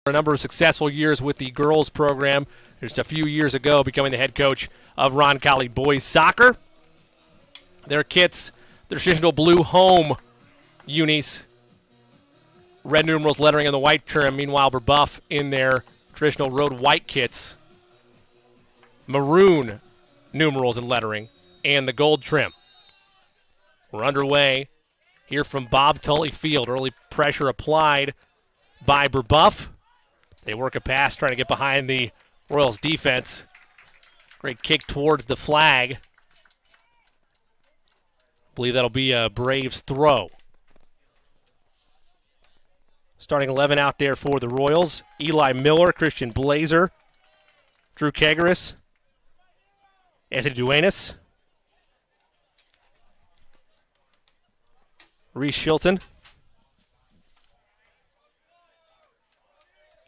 A number of successful years with the girls program. Just a few years ago, becoming the head coach of Roncalli boys soccer. Their kits, the traditional blue home unis, red numerals lettering in the white trim. Meanwhile, Brebeuf in their traditional road white kits, maroon numerals and lettering, and the gold trim. We're underway here from Bob Tully Field. Early pressure applied by Brebeuf. They work a pass trying to get behind the Royals defense. Great kick towards the flag. I believe that'll be a Braves throw. Starting 11 out there for the Royals. Eli Miller, Christian Blazer, Drew Kegaris, Anthony Duenas, Reese Shilton,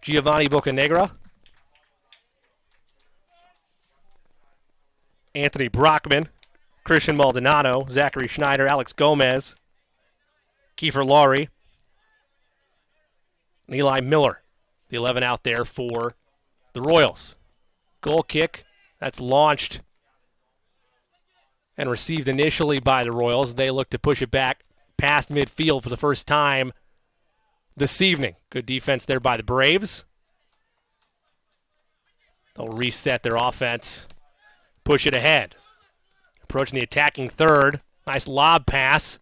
Giovanni Bocanegra, Anthony Brockman, Christian Maldonado, Zachary Schneider, Alex Gomez, Kiefer Laurie, and Eli Miller, the 11 out there for the Royals. Goal kick, that's launched and received initially by the Royals. They look to push it back past midfield for the first time this evening. Good defense there by the Braves. They'll reset their offense, push it ahead. Approaching the attacking third. Nice lob pass.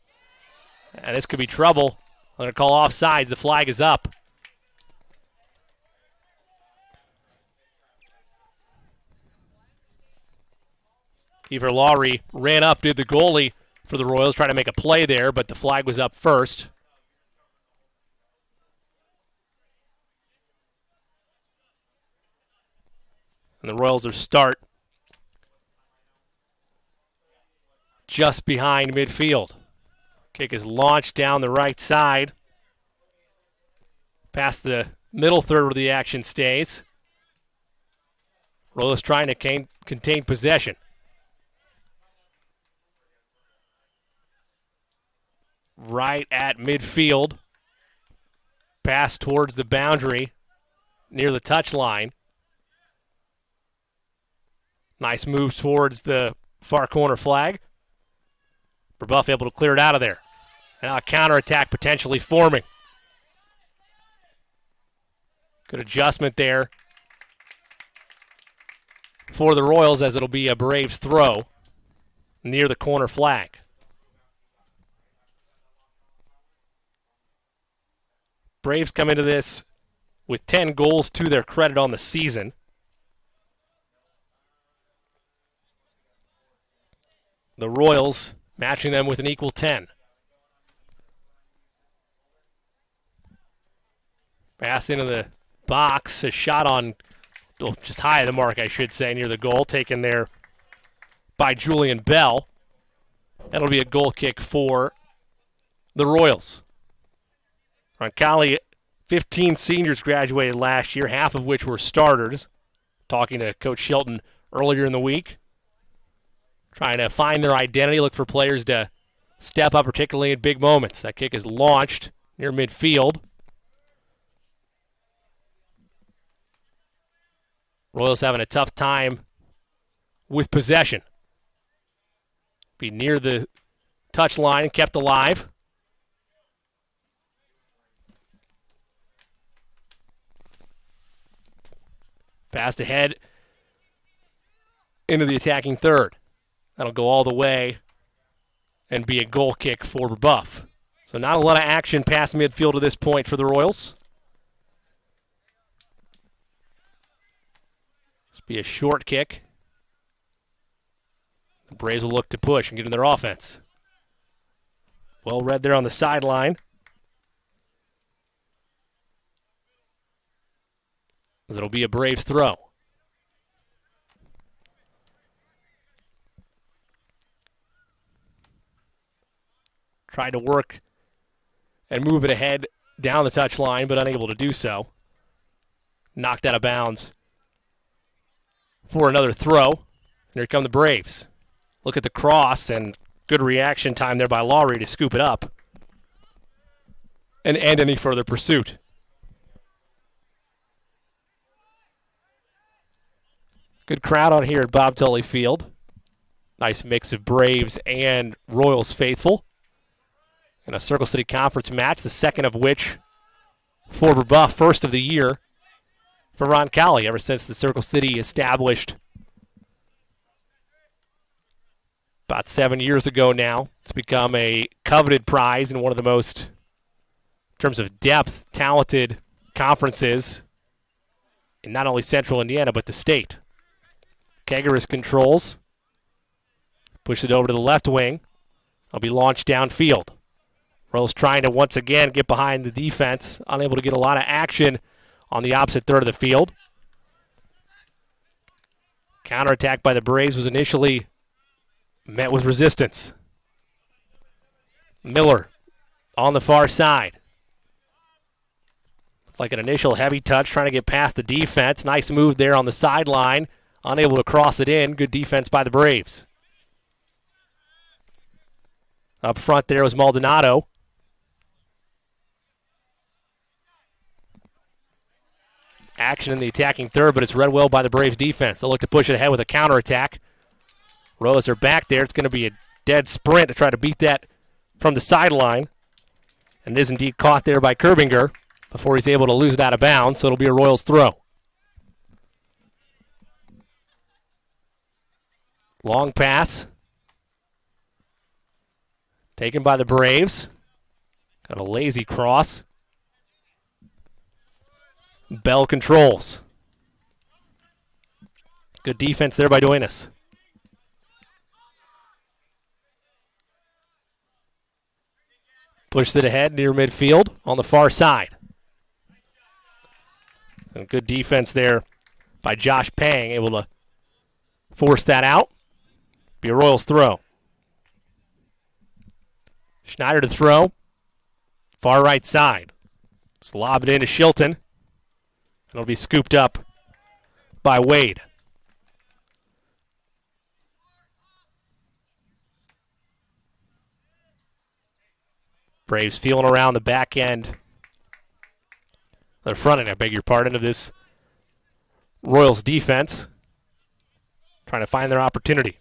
And this could be trouble. I'm going to call offsides. The flag is up. Kiefer Laurie ran up, did the goalie for the Royals, trying to make a play there, but the flag was up first. And the Royals will start just behind midfield. Kick is launched down the right side. Past the middle third where the action stays. Royals trying to contain possession. Right at midfield. Pass towards the boundary near the touchline. Nice move towards the far corner flag. Brebeuf able to clear it out of there. And now a counterattack potentially forming. Good adjustment there for the Royals as it'll be a Braves throw near the corner flag. Braves come into this with 10 goals to their credit on the season. The Royals matching them with an equal 10. Pass into the box, a shot on, just high of the mark, I should say, near the goal, taken there by Julian Bell. That'll be a goal kick for the Royals. Roncalli, 15 seniors graduated last year, half of which were starters. Talking to Coach Shelton earlier in the week. Trying to find their identity, look for players to step up, particularly in big moments. That kick is launched near midfield. Royals having a tough time with possession. Be near the touchline, kept alive. Passed ahead into the attacking third. That'll go all the way and be a goal kick for Brebeuf. So not a lot of action past midfield to this point for the Royals. This will be a short kick. The Braves will look to push and get in their offense. Well read there on the sideline. As it'll be a Braves throw. Tried to work and move it ahead down the touchline, but unable to do so. Knocked out of bounds for another throw. And here come the Braves. Look at the cross, and good reaction time there by Laurie to scoop it up and end any further pursuit. Good crowd on here at Bob Tully Field. Nice mix of Braves and Royals faithful. In a Circle City Conference match, the second of which for Brebeuf, first of the year for Roncalli ever since the Circle City established about 7 years ago now. It's become a coveted prize and one of the most, in terms of depth, talented conferences in not only Central Indiana but the state. Kegeris controls. Push it over to the left wing. It'll be launched downfield. Royals trying to once again get behind the defense, unable to get a lot of action on the opposite third of the field. Counterattack by the Braves was initially met with resistance. Miller on the far side. Like an initial heavy touch, trying to get past the defense. Nice move there on the sideline. Unable to cross it in. Good defense by the Braves. Up front there was Maldonado. Action in the attacking third, but it's read well by the Braves defense. They'll look to push it ahead with a counterattack. Royals are back there. It's going to be a dead sprint to try to beat that from the sideline. And it is indeed caught there by Kerbinger before he's able to lose it out of bounds, so it'll be a Royals throw. Long pass. Taken by the Braves. Got a lazy cross. Bell controls. Good defense there by Duenas. Pushes it ahead near midfield on the far side. And good defense there by Josh Pang, able to force that out. Be a Royals throw. Schneider to throw. Far right side. Just lob it into Shilton. It'll be scooped up by Wade. Braves feeling around the back end, the front end, I beg your pardon, of this Royals defense. Trying to find their opportunity.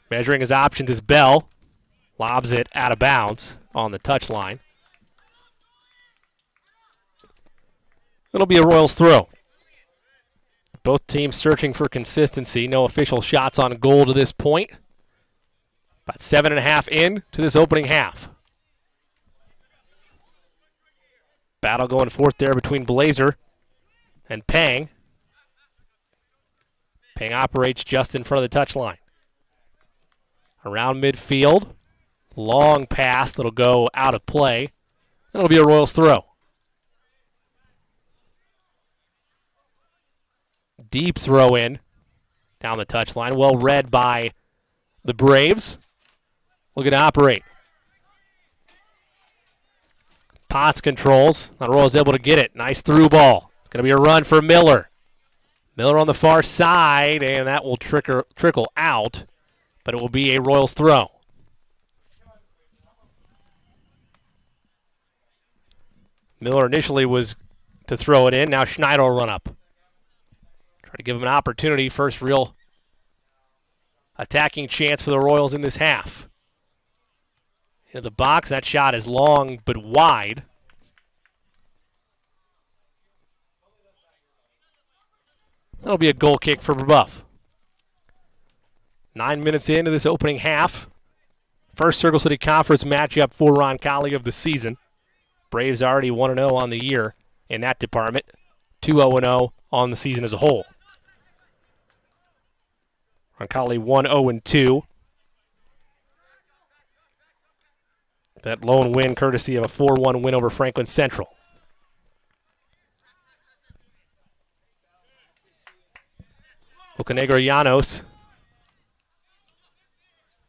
Measuring his options is Bell. Lobs it out of bounds on the touchline. It'll be a Royals throw. Both teams searching for consistency. No official shots on goal to this point. About 7.5 in to this opening half. Battle going forth there between Blazer and Pang. Pang operates just in front of the touchline. Around midfield. Long pass that'll go out of play. It'll be a Royals throw. Deep throw in down the touchline. Well read by the Braves. Looking to operate. Potts controls. Now Royals able to get it. Nice through ball. It's going to be a run for Miller. Miller on the far side, and that will trickle out, but it will be a Royals throw. Miller initially was to throw it in. Now Schneider will run up. Try to give him an opportunity. First real attacking chance for the Royals in this half. Into the box. That shot is long but wide. That'll be a goal kick for Brebeuf. 9 minutes into this opening half. First Circle City Conference matchup for Roncalli of the season. Braves already 1-0 on the year in that department. 2-0-0 on the season as a whole. Roncalli 1-0-2. That lone win courtesy of a 4-1 win over Franklin Central. Bocanegra Llanos.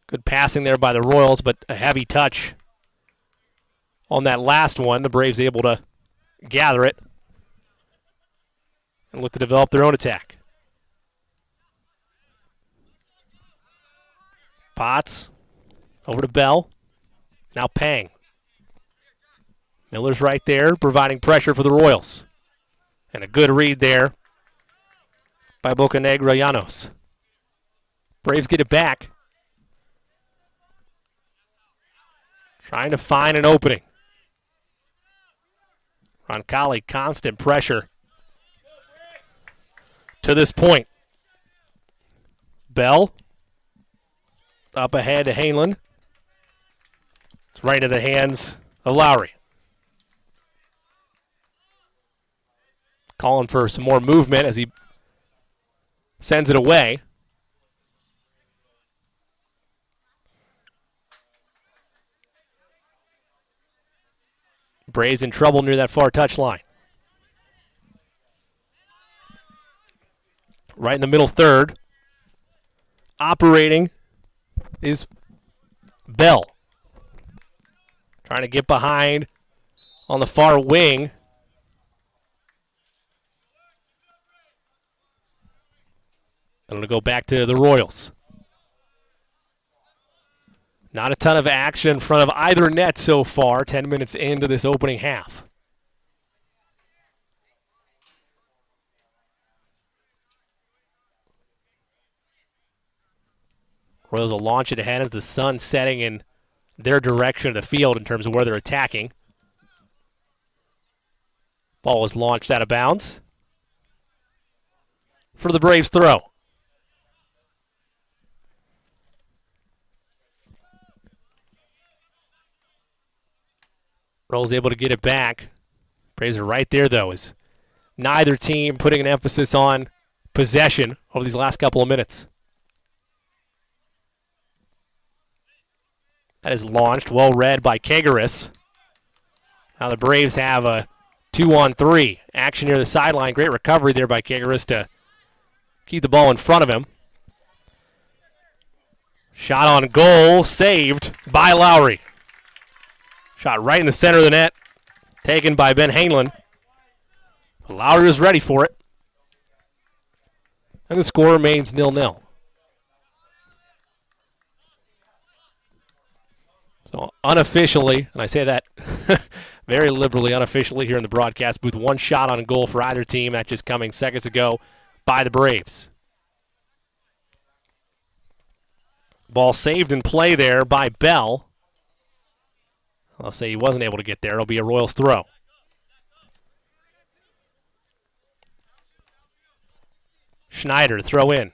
Good passing there by the Royals, but a heavy touch on that last one. The Braves able to gather it and look to develop their own attack. Potts over to Bell. Now Pang. Miller's right there, providing pressure for the Royals. And a good read there by Bocanegra Llanos. Braves get it back. Trying to find an opening. Roncalli, constant pressure to this point. Bell up ahead to Hainland. It's right into the hands of Lowry. Calling for some more movement as he sends it away. Braves in trouble near that far touchline. Right in the middle third. Operating is Bell. Trying to get behind on the far wing. And it'll go back to the Royals. Not a ton of action in front of either net so far, 10 minutes into this opening half. Royals will launch it ahead as the sun's setting in their direction of the field in terms of where they're attacking. Ball was launched out of bounds for the Braves throw. Royals able to get it back. Braves are right there, though, as neither team putting an emphasis on possession over these last couple of minutes. That is launched, well read by Kegaris. Now the Braves have a 2-on-3. Action near the sideline. Great recovery there by Kegaris to keep the ball in front of him. Shot on goal, saved by Lowry. Shot right in the center of the net, taken by Ben Hainland. Lowry was ready for it. And the score remains 0-0. So unofficially, and I say that very liberally, unofficially here in the broadcast booth, one shot on goal for either team. That just coming seconds ago by the Braves. Ball saved in play there by Bell. I'll say he wasn't able to get there. It'll be a Royals throw. Schneider to throw in.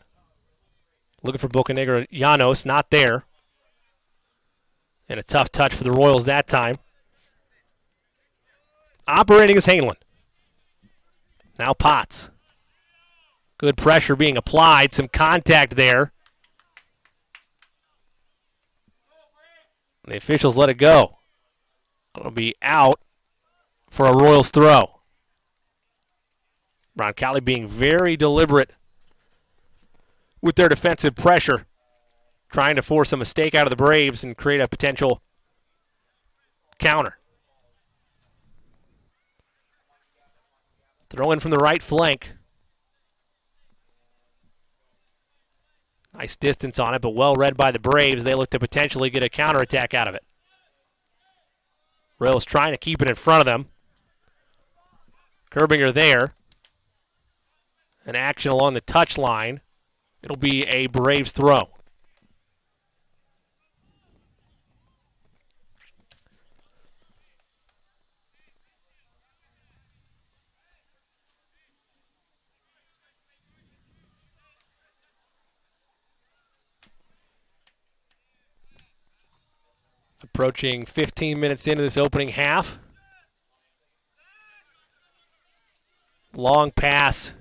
Looking for Bocanegra Llanos, not there. And a tough touch for the Royals that time. Operating is Hainland. Now Potts. Good pressure being applied. Some contact there. The officials let it go. It'll be out for a Royals throw. Roncalli being very deliberate with their defensive pressure, trying to force a mistake out of the Braves and create a potential counter. Throw in from the right flank. Nice distance on it, but well read by the Braves. They look to potentially get a counterattack out of it. Royals trying to keep it in front of them. Kerbinger there. An action along the touchline. It'll be a Braves throw. Approaching 15 minutes into this opening half. Long pass.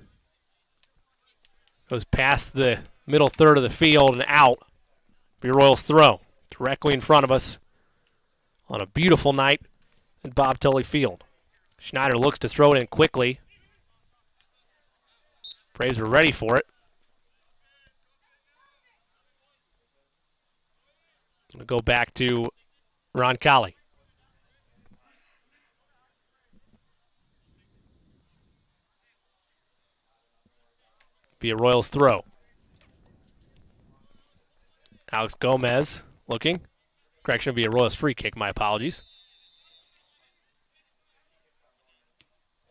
Goes past the middle third of the field and out. Be Royals throw. Directly in front of us on a beautiful night at Bob Tully Field. Schneider looks to throw it in quickly. Braves are ready for it. Going to go back to Roncalli. Be a Royals throw. Alex Gomez looking. Correction, be a Royals free kick, my apologies.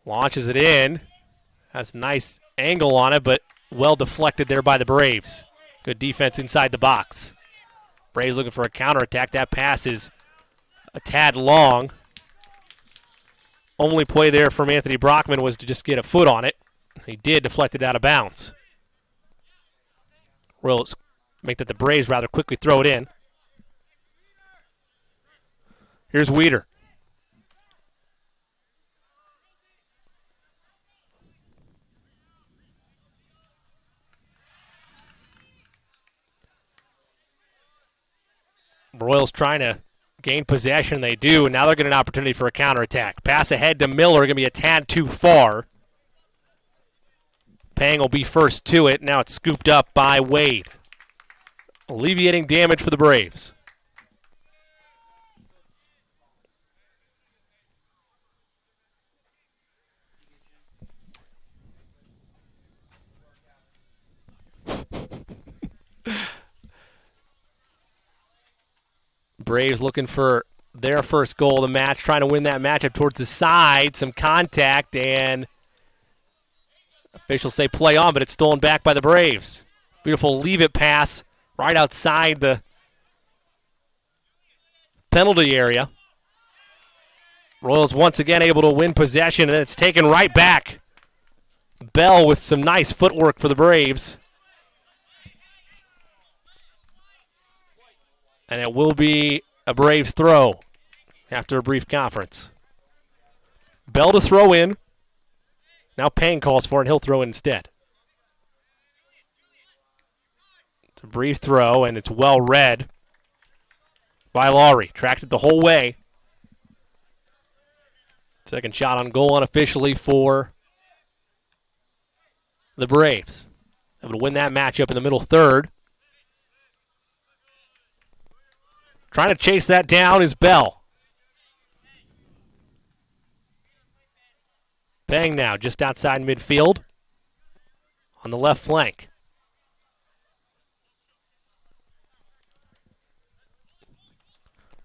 Launches it in. Has a nice angle on it, but well deflected there by the Braves. Good defense inside the box. Braves looking for a counterattack. That pass is a tad long. Only play there from Anthony Brockman was to just get a foot on it. He did deflect it out of bounds. Royals make that the Braves rather quickly throw it in. Here's Weeder. Royals trying to gain possession. They do, and now they're getting an opportunity for a counterattack. Pass ahead to Miller, going to be a tad too far. Pang will be first to it. Now it's scooped up by Wade. Alleviating damage for the Braves. Braves looking for their first goal of the match, trying to win that matchup towards the side. Some contact, and officials say play on, but it's stolen back by the Braves. Beautiful leave-it pass right outside the penalty area. Royals once again able to win possession, and it's taken right back. Bell with some nice footwork for the Braves. And it will be a Braves throw after a brief conference. Bell to throw in. Now Payne calls for it, and he'll throw in instead. It's a brief throw, and it's well read by Laurie. Tracked it the whole way. Second shot on goal unofficially for the Braves. Able to win that matchup in the middle third. Trying to chase that down is Bell. Pang now just outside midfield on the left flank.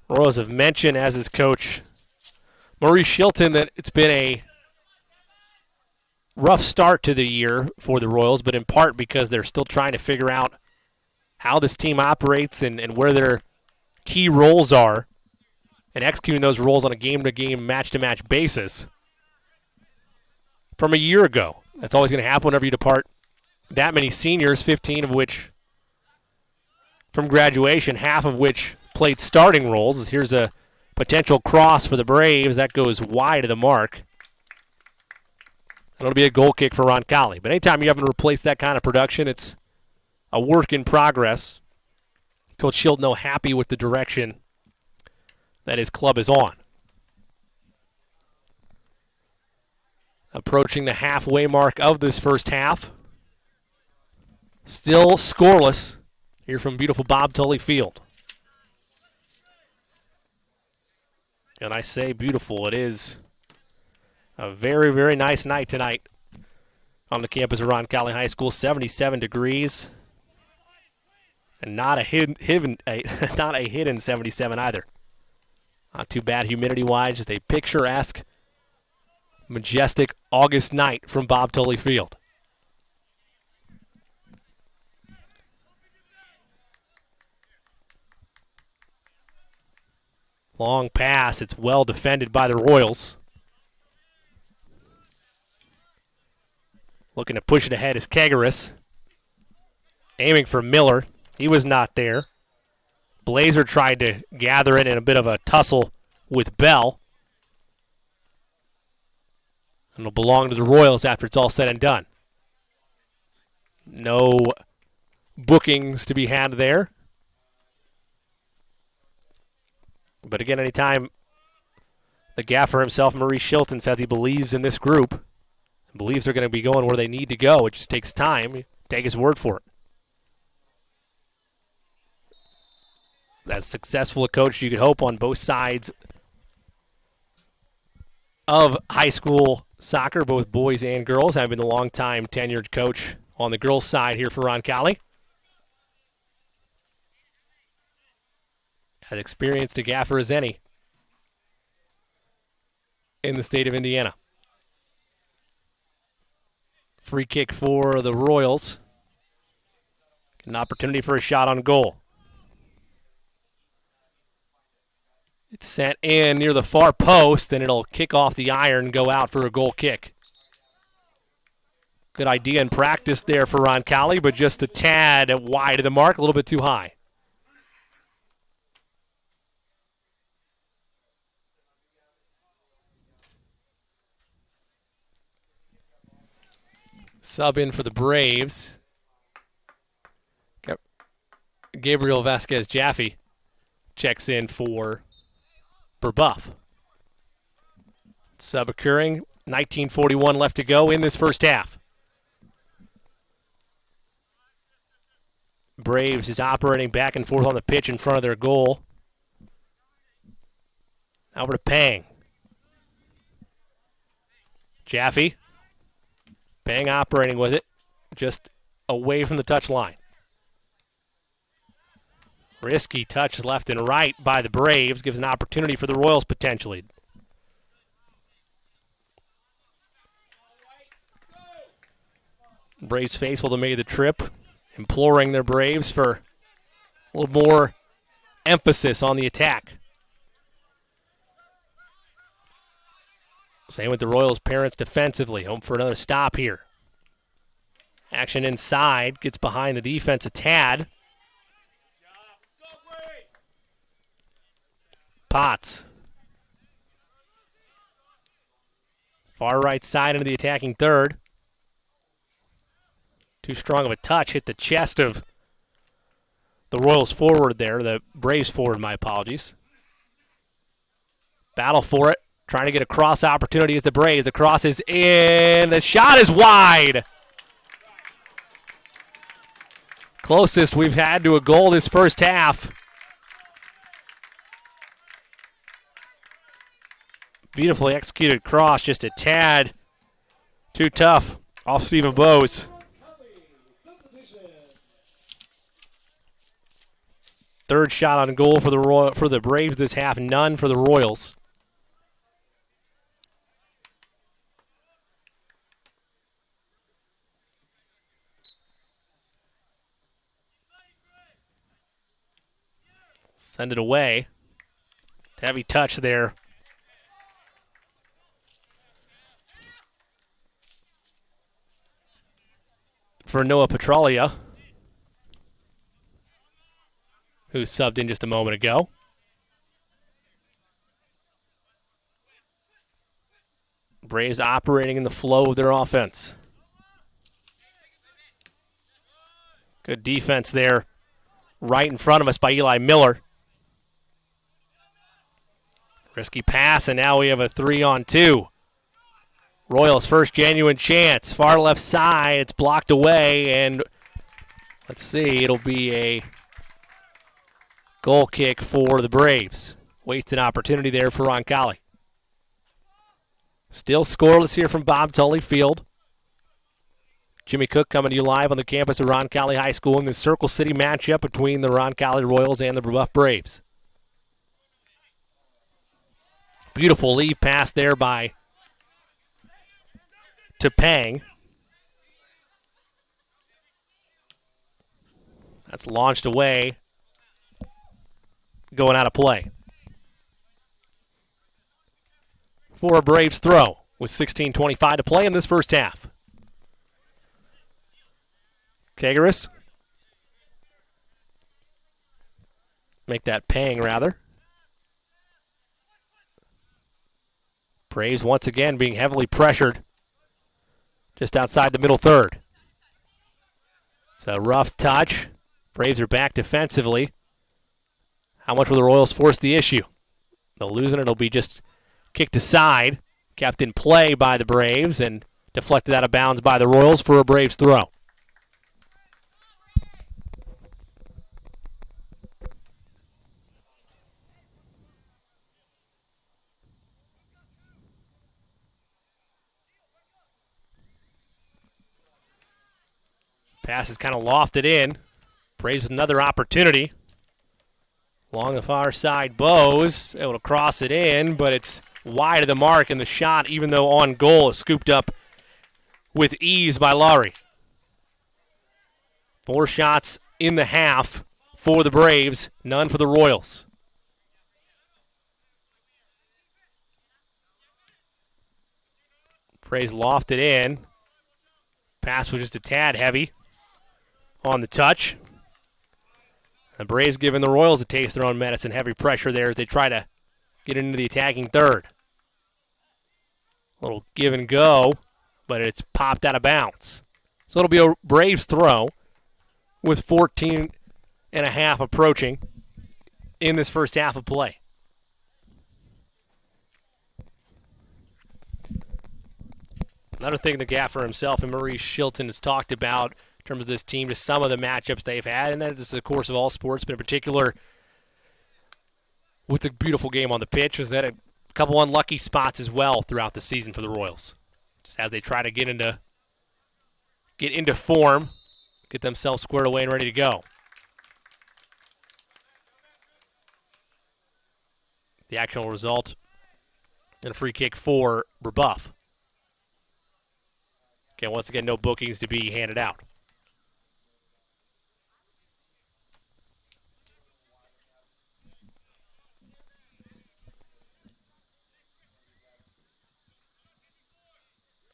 Royals have mentioned, as his coach Maurice Shilton, that it's been a rough start to the year for the Royals, but in part because they're still trying to figure out how this team operates and where their key roles are, and executing those roles on a game-to-game, match-to-match basis from a year ago. That's always going to happen whenever you depart that many seniors, 15 of which from graduation, half of which played starting roles. Here's a potential cross for the Braves. That goes wide of the mark. It'll be a goal kick for Roncalli. But anytime you have to replace that kind of production, it's a work in progress. Coach Shilton happy with the direction that his club is on. Approaching the halfway mark of this first half. Still scoreless here from beautiful Bob Tully Field. And I say beautiful. It is a very, very nice night tonight on the campus of Roncalli High School. 77 degrees. And not a hidden 77 either. Not too bad humidity-wise. Just a picturesque, majestic August night from Bob Tully Field. Long pass. It's well defended by the Royals. Looking to push it ahead is Kegaris. Aiming for Miller. He was not there. Blazer tried to gather it in a bit of a tussle with Bell. And it'll belong to the Royals after it's all said and done. No bookings to be had there. But again, anytime the gaffer himself, Maurice Shilton, says he believes in this group, and believes they're going to be going where they need to go, it just takes time. You take his word for it. As successful a coach you could hope on both sides of high school soccer, both boys and girls, having been the longtime tenured coach on the girls' side here for Roncalli. As experienced a gaffer as any in the state of Indiana. Free kick for the Royals. An opportunity for a shot on goal. It's sent in near the far post, and it'll kick off the iron and go out for a goal kick. Good idea in practice there for Roncalli, but just a tad wide of the mark, a little bit too high. Sub in for the Braves. Gabriel Vasquez-Jaffe checks in for Brebeuf. Sub occurring, 19:41 left to go in this first half. Braves is operating back and forth on the pitch in front of their goal. Over to Pang. Jaffe. Pang operating with it, just away from the touch line. Risky touch left and right by the Braves, gives an opportunity for the Royals potentially. Braves faithful to make the trip, imploring their Braves for a little more emphasis on the attack. Same with the Royals' parents defensively. Home for another stop here. Action inside, gets behind the defense a tad. Potts. Far right side into the attacking third. Too strong of a touch, hit the chest of the Royals forward there, the Braves forward, my apologies. Battle for it, trying to get a cross opportunity as the Braves. The cross is in, the shot is wide. Closest we've had to a goal this first half. Beautifully executed cross, just a tad too tough off Stephen Bowes. Third shot on goal for the Braves this half, none for the Royals. Send it away. Heavy touch there. For Noah Petralia, who subbed in just a moment ago. Braves operating in the flow of their offense. Good defense there, right in front of us by Eli Miller. Risky pass, and now we have a 3-on-2. Royals' first genuine chance. Far left side, it's blocked away, and let's see, it'll be a goal kick for the Braves. Waits an opportunity there for Roncalli. Still scoreless here from Bob Tully Field. Jimmy Cook coming to you live on the campus of Roncalli High School in the Circle City matchup between the Roncalli Royals and the Brebeuf Braves. Beautiful leave pass there to Pang. That's launched away, going out of play. For a Braves throw with 16:25 to play in this first half. Kagaris. Make that Pang, rather. Braves once again being heavily pressured just outside the middle third. It's a rough touch. Braves are back defensively. How much will the Royals force the issue? They'll lose it. It'll be just kicked aside. Kept in play by the Braves and deflected out of bounds by the Royals for a Braves throw. Pass is kind of lofted in. Braves with another opportunity. Along the far side, Bowes able to cross it in, but it's wide of the mark, and the shot, even though on goal, is scooped up with ease by Laurie. 4 shots in the half for the Braves, none for the Royals. Braves lofted in. Pass was just a tad heavy on the touch. The Braves giving the Royals a taste of their own medicine. Heavy pressure there as they try to get into the attacking third. A little give and go, but it's popped out of bounds. So it'll be a Braves throw with 14 and a half approaching in this first half of play. Another thing the gaffer himself and Maurice Shilton has talked about in terms of this team, just some of the matchups they've had, and that is the course of all sports, but in particular with the beautiful game on the pitch, was that a couple unlucky spots as well throughout the season for the Royals. Just as they try to get into form, get themselves squared away and ready to go. The actual result and a free kick for Brebeuf. Okay, once again, no bookings to be handed out.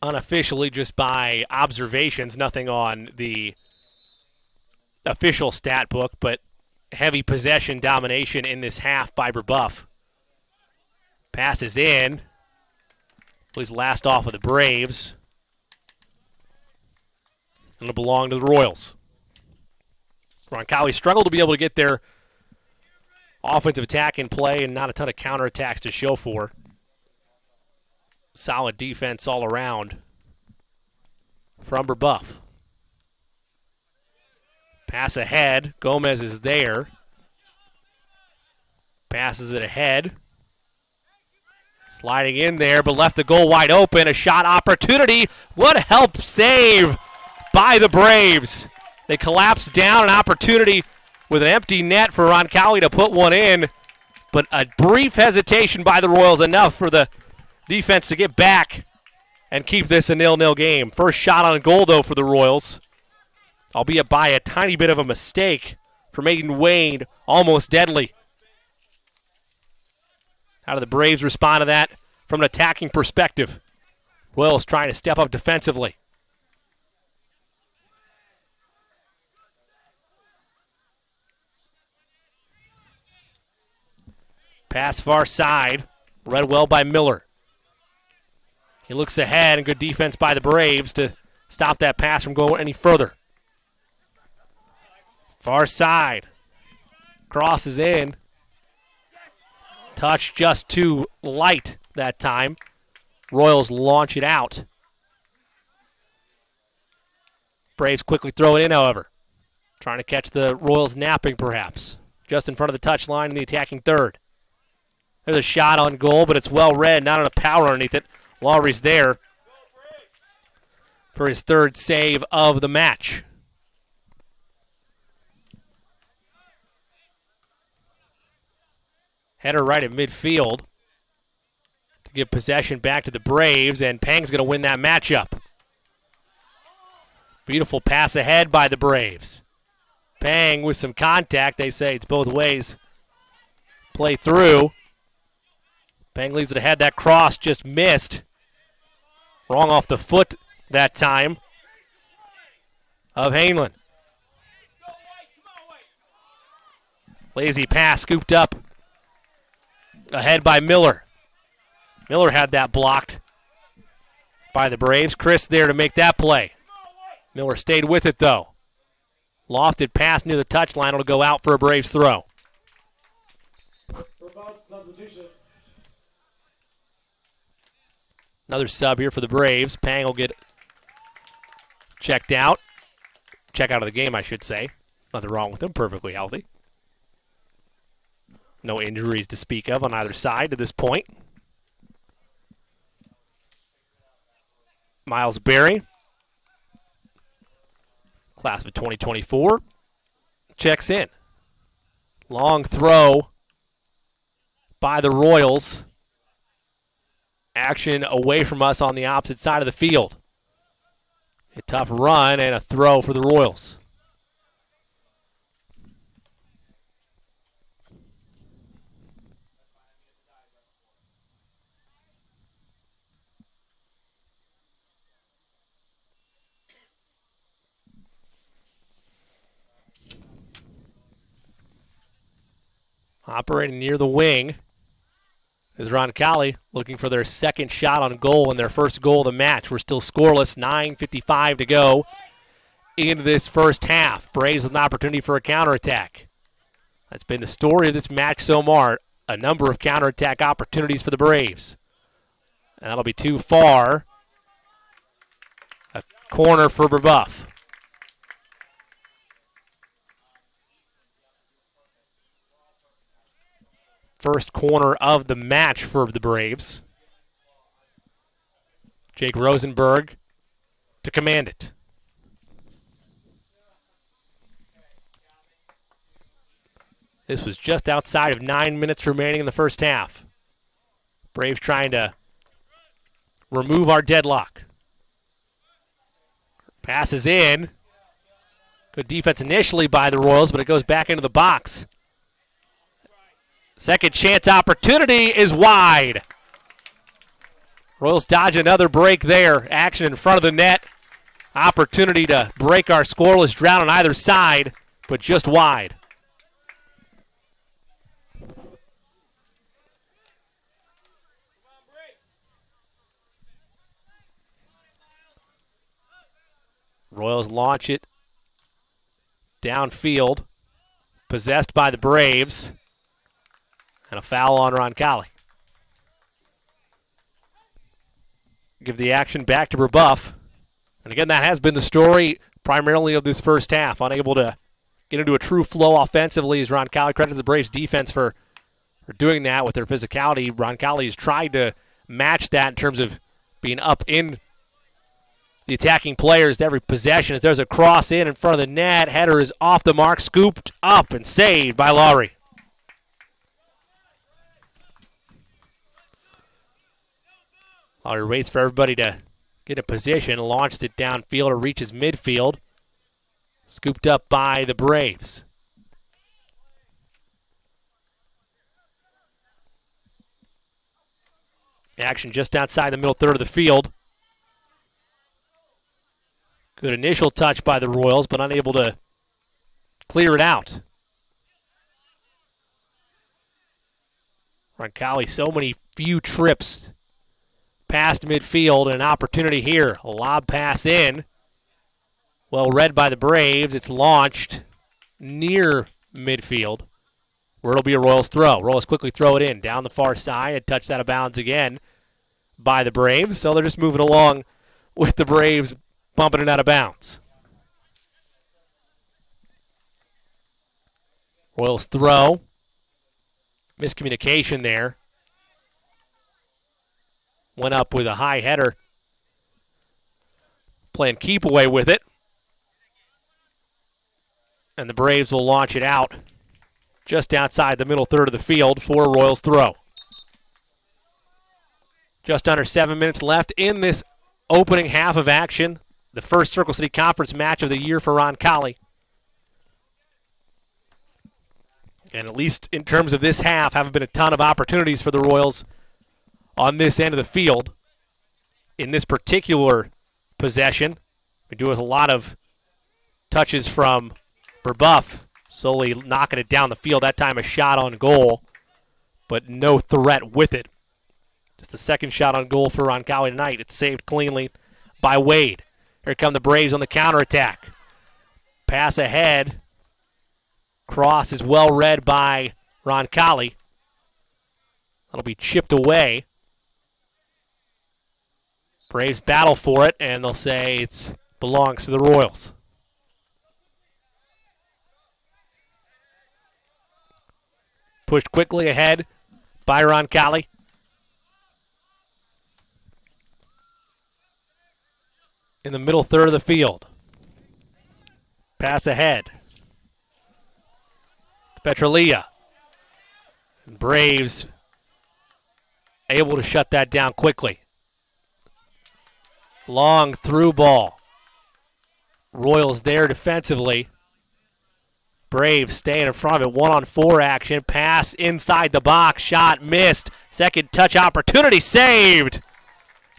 Unofficially, just by observations, nothing on the official stat book, but heavy possession domination in this half by Brebeuf. Passes in. Please last off of the Braves. And it'll belong to the Royals. Roncalli struggled to be able to get their offensive attack in play and not a ton of counterattacks to show for. Solid defense all around from Brebeuf. Pass ahead. Gomez is there. Passes it ahead. Sliding in there, but left the goal wide open. A shot opportunity. What a help save by the Braves. They collapse down, an opportunity with an empty net for Roncalli to put one in, but a brief hesitation by the Royals, enough for the defense to get back and keep this a 0-0 game. First shot on goal, though, for the Royals, albeit by a tiny bit of a mistake from Aiden Wade, almost deadly. How do the Braves respond to that from an attacking perspective? Royals trying to step up defensively. Pass far side, read well by Miller. He looks ahead, and good defense by the Braves to stop that pass from going any further. Far side, crosses in. Touch just too light that time. Royals launch it out. Braves quickly throw it in, however. Trying to catch the Royals napping, perhaps. Just in front of the touchline in the attacking third. There's a shot on goal, but it's well read. Not enough power underneath it. Lowry's there for his third save of the match. Header right at midfield to give possession back to the Braves, and Pang's going to win that matchup. Beautiful pass ahead by the Braves. Pang with some contact. They say it's both ways. Play through. Pang leaves it ahead. That cross just missed. Wrong off the foot that time of Hainland. Lazy pass scooped up ahead by Miller. Miller had that blocked by the Braves. Chris there to make that play. Miller stayed with it, though. Lofted pass near the touchline. It'll go out for a Braves throw. Another sub here for the Braves. Pang will get checked out. Check out of the game, I should say. Nothing wrong with him. Perfectly healthy. No injuries to speak of on either side to this point. Miles Berry, class of 2024, checks in. Long throw by the Royals. Action away from us on the opposite side of the field. A tough run and a throw for the Royals. Operating near the wing is Roncalli, looking for their second shot on goal and their first goal of the match. We're still scoreless, 9:55 to go in this first half. Braves with an opportunity for a counterattack. That's been the story of this match so far. A number of counterattack opportunities for the Braves. And that'll be too far. A corner for Brebeuf. First corner of the match for the Braves. Jake Rosenberg to command it. This was just outside of 9 minutes remaining in the first half. Braves trying to remove our deadlock. Passes in. Good defense initially by the Royals, but it goes back into the box. Second chance opportunity is wide. Royals dodge another break there. Action in front of the net. Opportunity to break our scoreless drought on either side, but just wide. Royals launch it downfield. Possessed by the Braves. And a foul on Roncalli. Give the action back to Brebeuf. And again, that has been the story primarily of this first half. Unable to get into a true flow offensively as Roncalli credits the Braves defense for doing that with their physicality. Roncalli has tried to match that in terms of being up in the attacking players to every possession. As there's a cross in front of the net. Header is off the mark, scooped up and saved by Laurie. Laurie waits for everybody to get in position, launched it downfield, it reaches midfield. Scooped up by the Braves. Action just outside the middle third of the field. Good initial touch by the Royals, but unable to clear it out. Roncalli, so many few trips past midfield, and an opportunity here. A lob pass in. Well read by the Braves. It's launched near midfield, where it'll be a Royals throw. Royals quickly throw it in. Down the far side. A touch out of bounds again by the Braves. So they're just moving along with the Braves bumping it out of bounds. Royals throw. Miscommunication there. Went up with a high header. Playing keep away with it. And the Braves will launch it out just outside the middle third of the field for a Royals throw. Just under 7 minutes left in this opening half of action. The first Circle City Conference match of the year for Roncalli. And at least in terms of this half, haven't been a ton of opportunities for the Royals on this end of the field. In this particular possession, we do with a lot of touches from Brebeuf, slowly knocking it down the field. That time a shot on goal, but no threat with it. Just the second shot on goal for Roncalli tonight. It's saved cleanly by Wade. Here come the Braves on the counterattack. Pass ahead. Cross is well read by Roncalli. That'll be chipped away. Braves battle for it, and they'll say it belongs to the Royals. Pushed quickly ahead by Roncalli. In the middle third of the field. Pass ahead. Petralia. And Braves able to shut that down quickly. Long through ball. Royals there defensively. Braves staying in front of it. 1-on-4 action. Pass inside the box. Shot missed. Second touch opportunity saved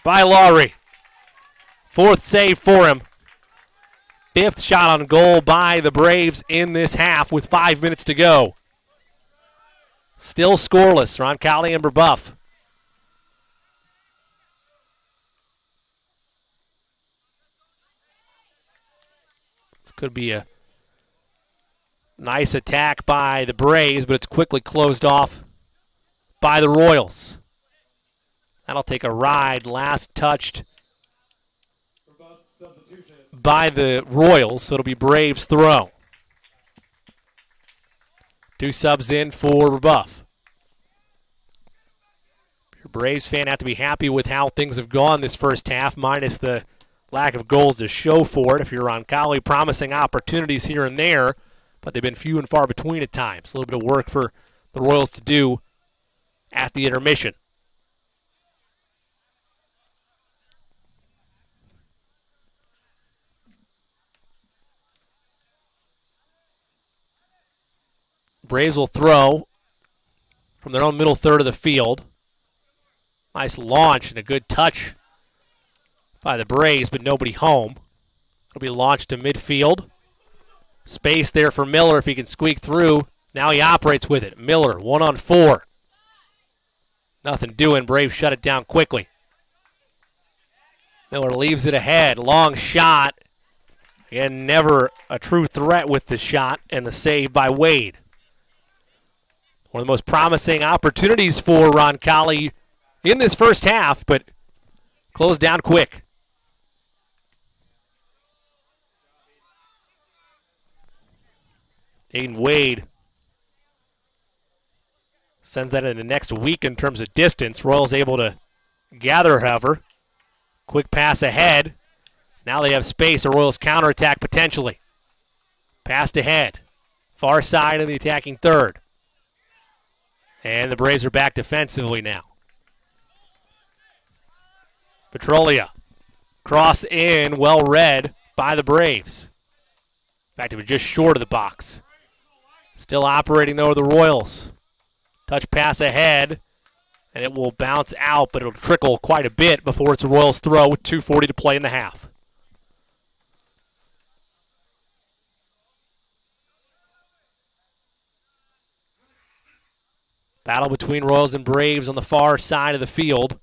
by Laurie. Fourth save for him. Fifth shot on goal by the Braves in this half with 5 minutes to go. Still scoreless. Roncalli and Brebeuf. This could be a nice attack by the Braves, but it's quickly closed off by the Royals. That'll take a ride. Last touched by the Royals, so it'll be Braves throw. 2 subs in for Brebeuf. If you're a Braves fan, have to be happy with how things have gone this first half, minus the lack of goals to show for it. If you're Roncalli, promising opportunities here and there, but they've been few and far between at times. A little bit of work for the Royals to do at the intermission. Braves will throw from their own middle third of the field. Nice launch and a good touch by the Braves, but nobody home. It'll be launched to midfield. Space there for Miller if he can squeak through. Now he operates with it. Miller, 1-on-4. Nothing doing. Braves shut it down quickly. Miller leaves it ahead. Long shot. Again, never a true threat with the shot and the save by Wade. One of the most promising opportunities for Roncalli in this first half, but closed down quick. Aiden Wade sends that in the next week in terms of distance. Royals able to gather, however. Quick pass ahead. Now they have space. A Royals counterattack potentially. Passed ahead. Far side of the attacking third. And the Braves are back defensively now. Petrolia. Cross in, well read by the Braves. In fact, it was just short of the box. Still operating, though, the Royals. Touch pass ahead, and it will bounce out, but it'll trickle quite a bit before it's a Royals throw with 2:40 to play in the half. Battle between Royals and Braves on the far side of the field.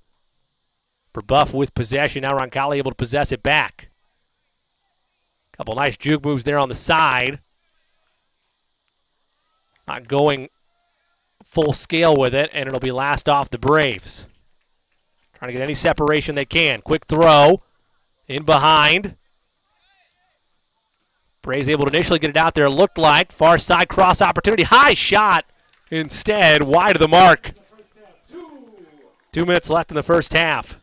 Brebeuf with possession. Now Roncalli able to possess it back. Couple nice juke moves there on the side. Not going full scale with it, and it'll be last off the Braves. Trying to get any separation they can. Quick throw. In behind. Braves able to initially get it out there. Looked like. Far side cross opportunity. High shot. Instead, wide of the mark. 2 minutes left in the first half.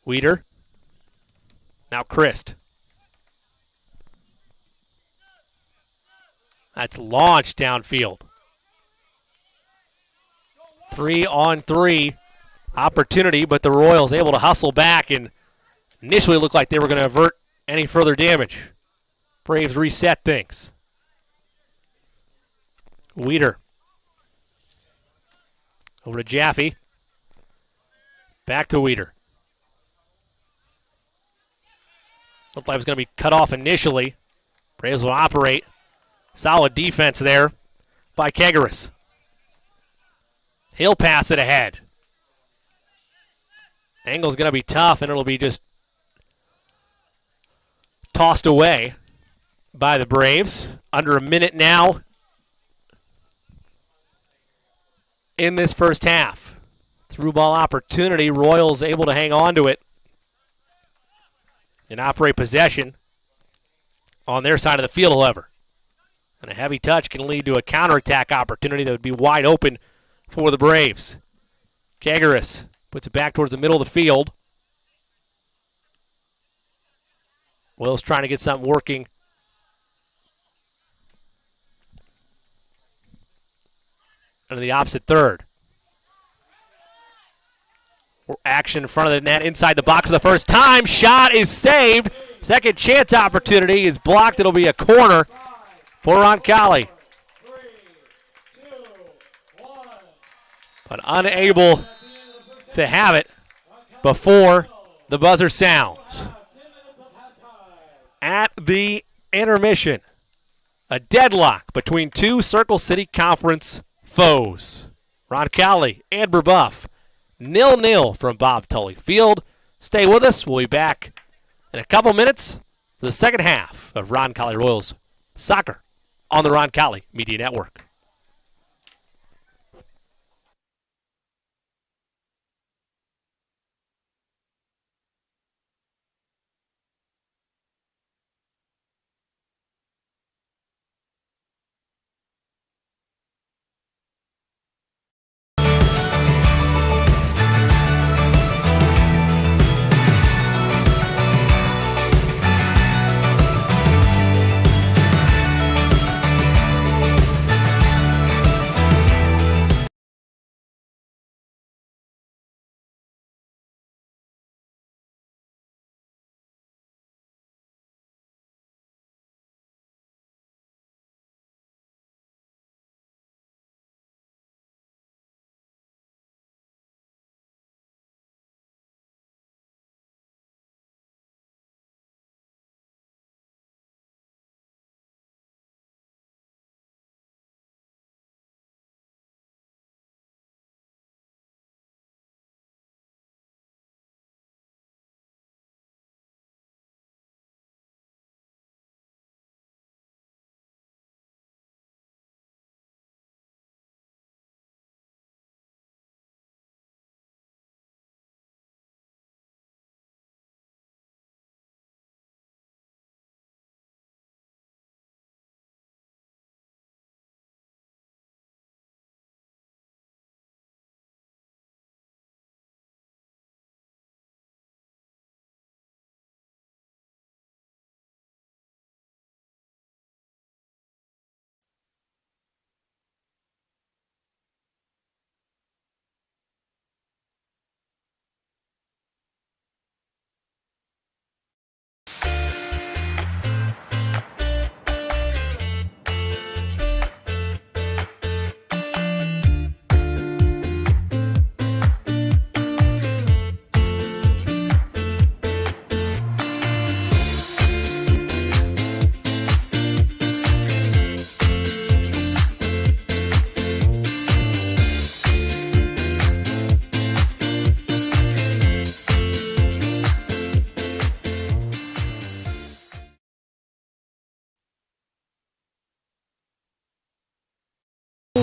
Weeder. Now Christ. That's launched downfield. 3-on-3 opportunity, but the Royals able to hustle back and initially looked like they were going to avert any further damage. Braves reset things. Weeder. Over to Jaffe. Back to Weeder. Looked like it was going to be cut off initially. Braves will operate. Solid defense there by Kegaris. He'll pass it ahead. Angle's going to be tough, and it'll be just tossed away by the Braves. Under a minute now in this first half. Through ball opportunity. Royals able to hang on to it and operate possession on their side of the field, however. And a heavy touch can lead to a counterattack opportunity that would be wide open for the Braves. Kegaris puts it back towards the middle of the field. Will's trying to get something working. Into the opposite third. Action in front of the net, inside the box for the first time. Shot is saved. Second chance opportunity is blocked. It'll be a corner for Roncalli. But unable to have it before the buzzer sounds. At the intermission, a deadlock between two Circle City Conference foes. Roncalli and Brebeuf. 0-0 from Bob Tully Field. Stay with us. We'll be back in a couple minutes for the second half of Roncalli Royals soccer on the Roncalli Media Network.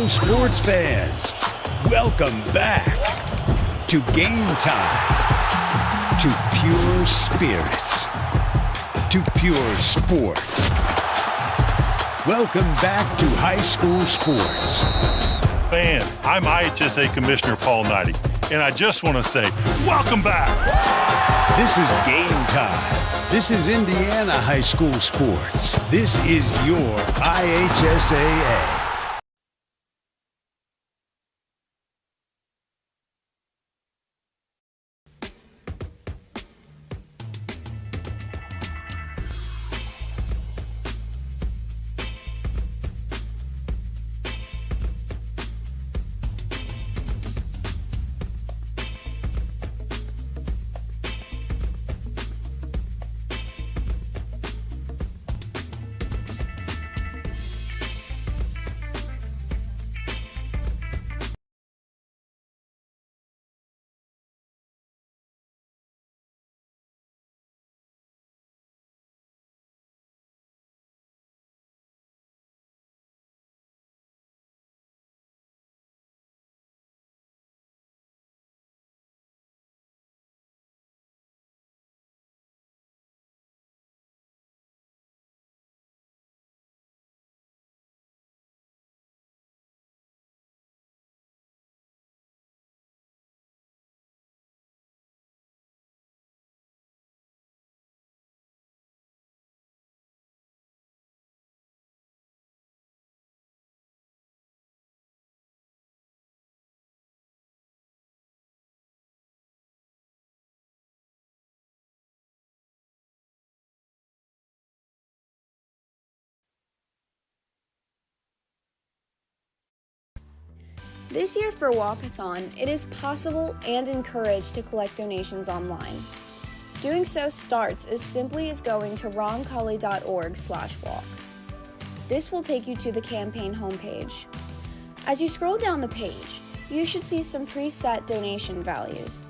Sports fans, welcome back to Game Time, to pure spirits, to pure sport. Welcome back to high school sports. Fans, I'm IHSA Commissioner Paul Knighty, and I just want to say, welcome back. This is Game Time. This is Indiana high school sports. This is your IHSAA. This year for Walkathon, it is possible and encouraged to collect donations online. Doing so starts as simply as going to roncalli.org/walk. This will take you to the campaign homepage. As you scroll down the page, you should see some preset donation values.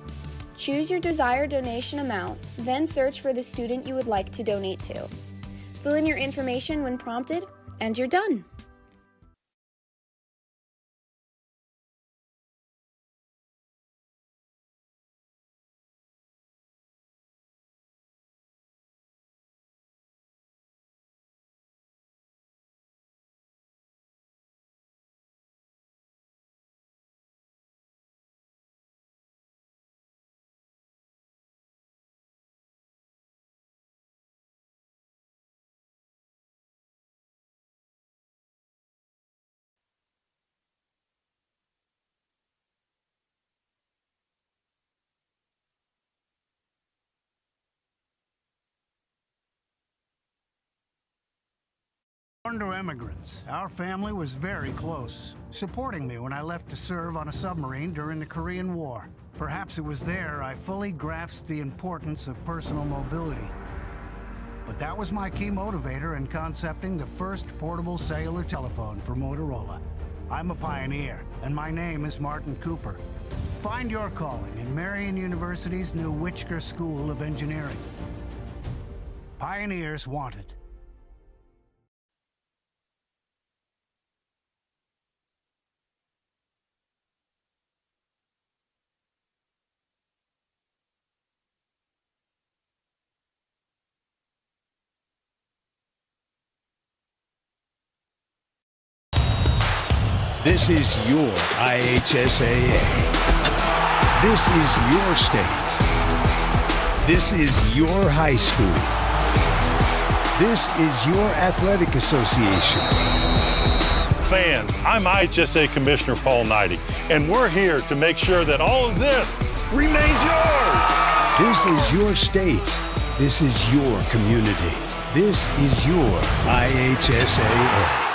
Choose your desired donation amount, then search for the student you would like to donate to. Fill in your information when prompted, and you're done. Born to immigrants, our family was very close, supporting me when I left to serve on a submarine during the Korean War. Perhaps it was there I fully grasped the importance of personal mobility. But that was my key motivator in concepting the first portable cellular telephone for Motorola. I'm a pioneer, and my name is Martin Cooper. Find your calling in Marion University's new Whitchker School of Engineering. Pioneers wanted. This is your IHSAA. This is your state. This is your high school. This is your athletic association. Fans, I'm IHSA Commissioner Paul Knighty, and we're here to make sure that all of this remains yours. This is your state. This is your community. This is your IHSAA.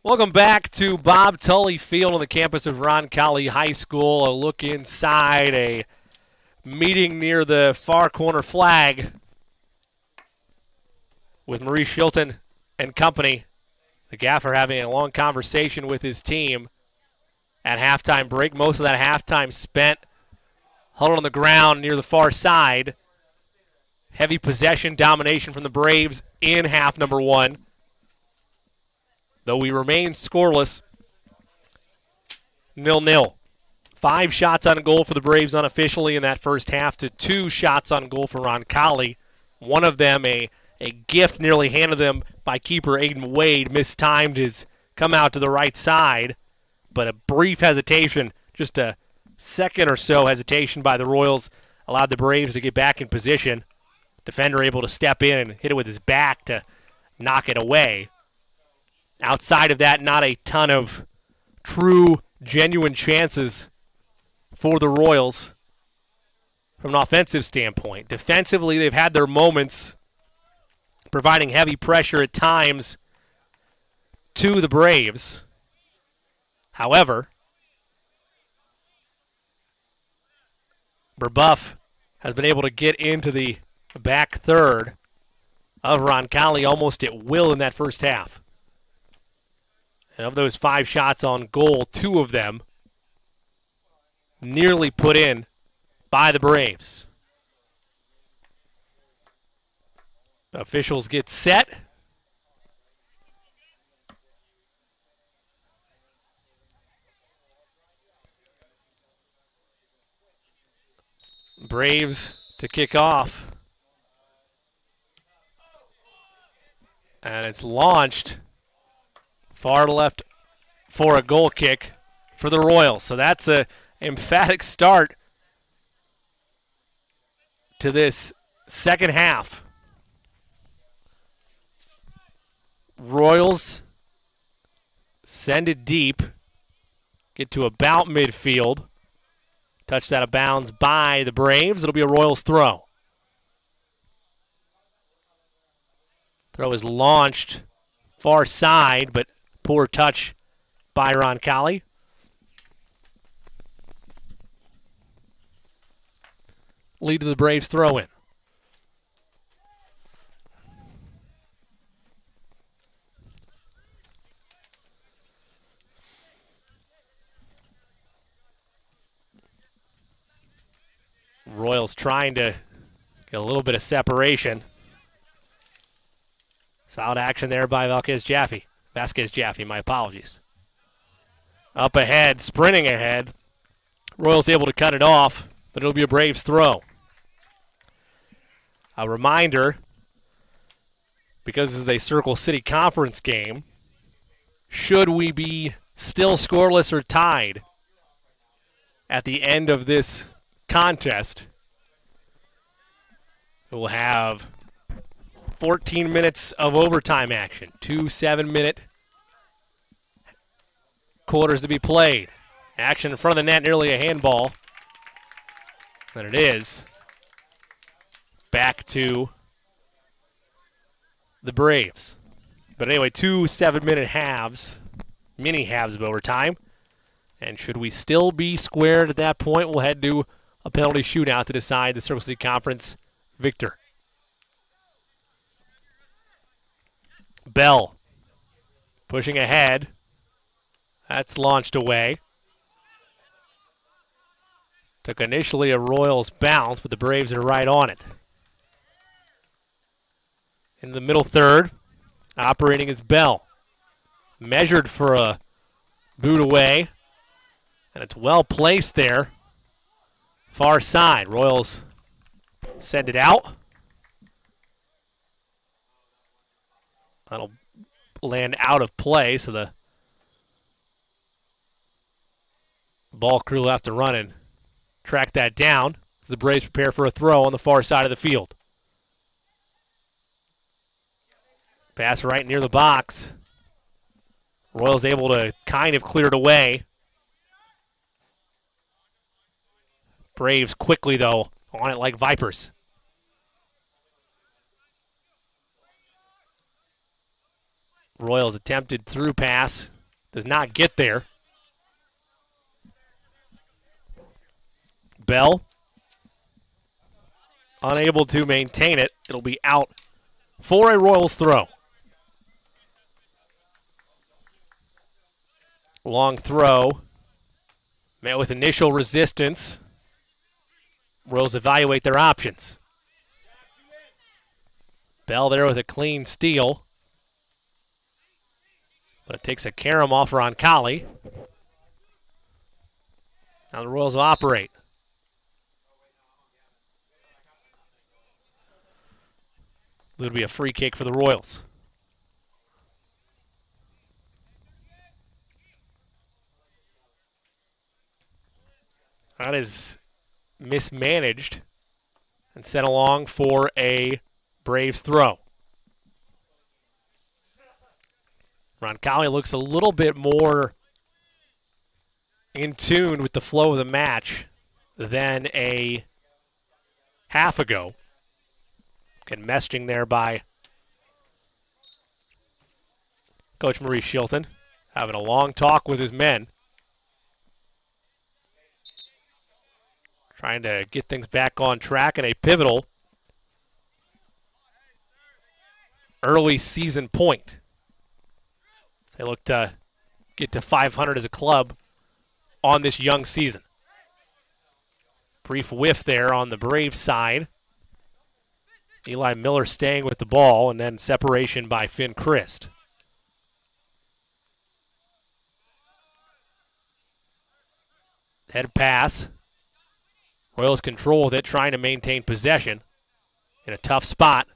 Welcome back to Bob Tully Field on the campus of Roncalli High School. A look inside a meeting near the far corner flag with Maurice Shilton and company. The gaffer having a long conversation with his team at halftime break. Most of that halftime spent huddled on the ground near the far side. Heavy possession domination from the Braves in half number one. Though we remain scoreless, 0-0. 5 shots on goal for the Braves unofficially in that first half to 2 shots on goal for Roncalli. One of them a gift nearly handed them by keeper Aiden Wade. Mistimed his come out to the right side, but a brief hesitation, just a second or so hesitation by the Royals allowed the Braves to get back in position. Defender able to step in and hit it with his back to knock it away. Outside of that, not a ton of true, genuine chances for the Royals from an offensive standpoint. Defensively, they've had their moments, providing heavy pressure at times to the Braves. However, Brebeuf has been able to get into the back third of Roncalli almost at will in that first half. And of those 5 shots on goal, 2 of them nearly put in by the Braves. Officials get set. Braves to kick off. And it's launched far left for a goal kick for the Royals. So that's an emphatic start to this second half. Royals send it deep, get to about midfield. Touched out of bounds by the Braves. It'll be a Royals throw. Throw is launched far side, but poor touch by Roncalli. Lead to the Braves throw in. Royals trying to get a little bit of separation. Solid action there by Vasquez Jaffe, my apologies. Up ahead, sprinting ahead. Royals able to cut it off, but it'll be a Braves throw. A reminder, because this is a Circle City Conference game, should we be still scoreless or tied at the end of this contest, we'll have 14 minutes of overtime action. 2 7-minute quarters to be played. Action in front of the net, nearly a handball. And it is back to the Braves. But anyway, 2 7-minute halves, mini halves of overtime. And should we still be squared at that point, we'll head to a penalty shootout to decide the Circle City Conference victor. Bell pushing ahead. That's launched away. Took initially a Royals bounce, but the Braves are right on it. In the middle third, operating is Bell. Measured for a boot away, and it's well placed there. Far side, Royals send it out. That'll land out of play, so the ball crew will have to run and track that down as the Braves prepare for a throw on the far side of the field. Pass right near the box. Royals able to kind of clear it away. Braves quickly, though, on it like Vipers. Royals attempted through pass Does not get there. Bell unable to maintain it. It'll be out for a Royals throw. Long throw. Met with initial resistance. Royals evaluate their options. Bell there with a clean steal. But it takes a carom off Roncalli. Now the Royals will operate. It'll be a free kick for the Royals. That is mismanaged and sent along for a Braves throw. Roncalli looks a little bit more in tune with the flow of the match than a half ago. And messaging there by Coach Maurice Shilton, having a long talk with his men. Trying to get things back on track in a pivotal early season point. They look to get to 500 as a club on this young season. Brief whiff there on the Braves side. Eli Miller staying with the ball, and then separation by Finn Christ. Head pass. Royals control with it, trying to maintain possession in a tough spot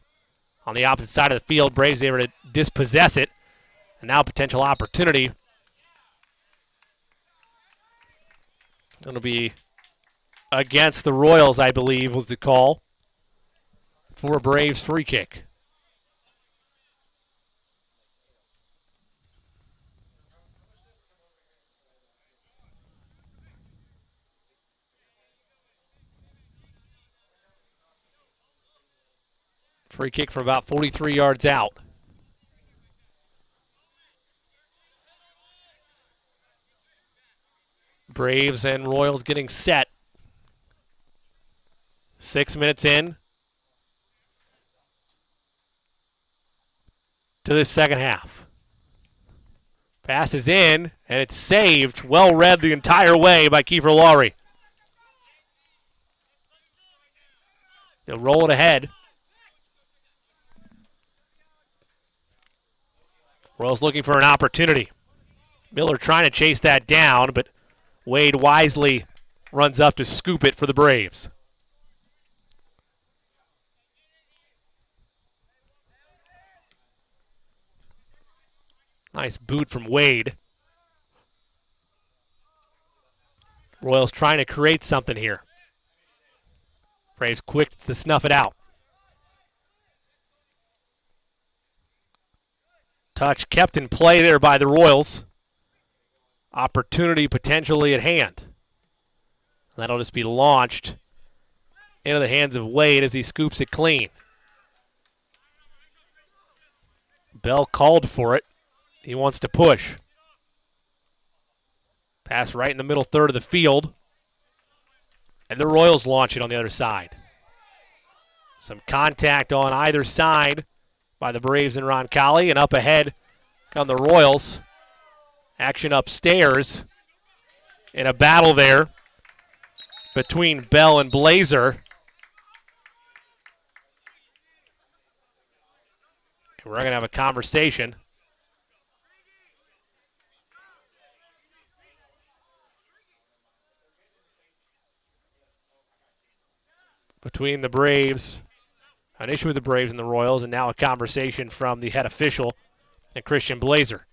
on the opposite side of the field. Braves able to dispossess it, and now potential opportunity. It'll be against the Royals, I believe, was the call for a Braves free kick. Free kick from about 43 yards out. Braves and Royals getting set. 6 minutes in to the second half. Pass is in, and it's saved. Well read the entire way by Kiefer Lowry. They'll roll it ahead. Royals looking for an opportunity. Miller trying to chase that down, but Wade wisely runs up to scoop it for the Braves. Nice boot from Wade. Royals trying to create something here. Braves quick to snuff it out. Touch kept in play there by the Royals. Opportunity potentially at hand. That'll just be launched into the hands of Wade as he scoops it clean. Bell called for it. He wants to push. Pass right in the middle third of the field. And the Royals launch it on the other side. Some contact on either side by the Braves and Roncalli, and up ahead come the Royals. Action upstairs in a battle there between Bell and Blazer. And we're going to have a conversation. Between the Braves, an issue with the Braves and the Royals, and now a conversation from the head official and Christian Blazer.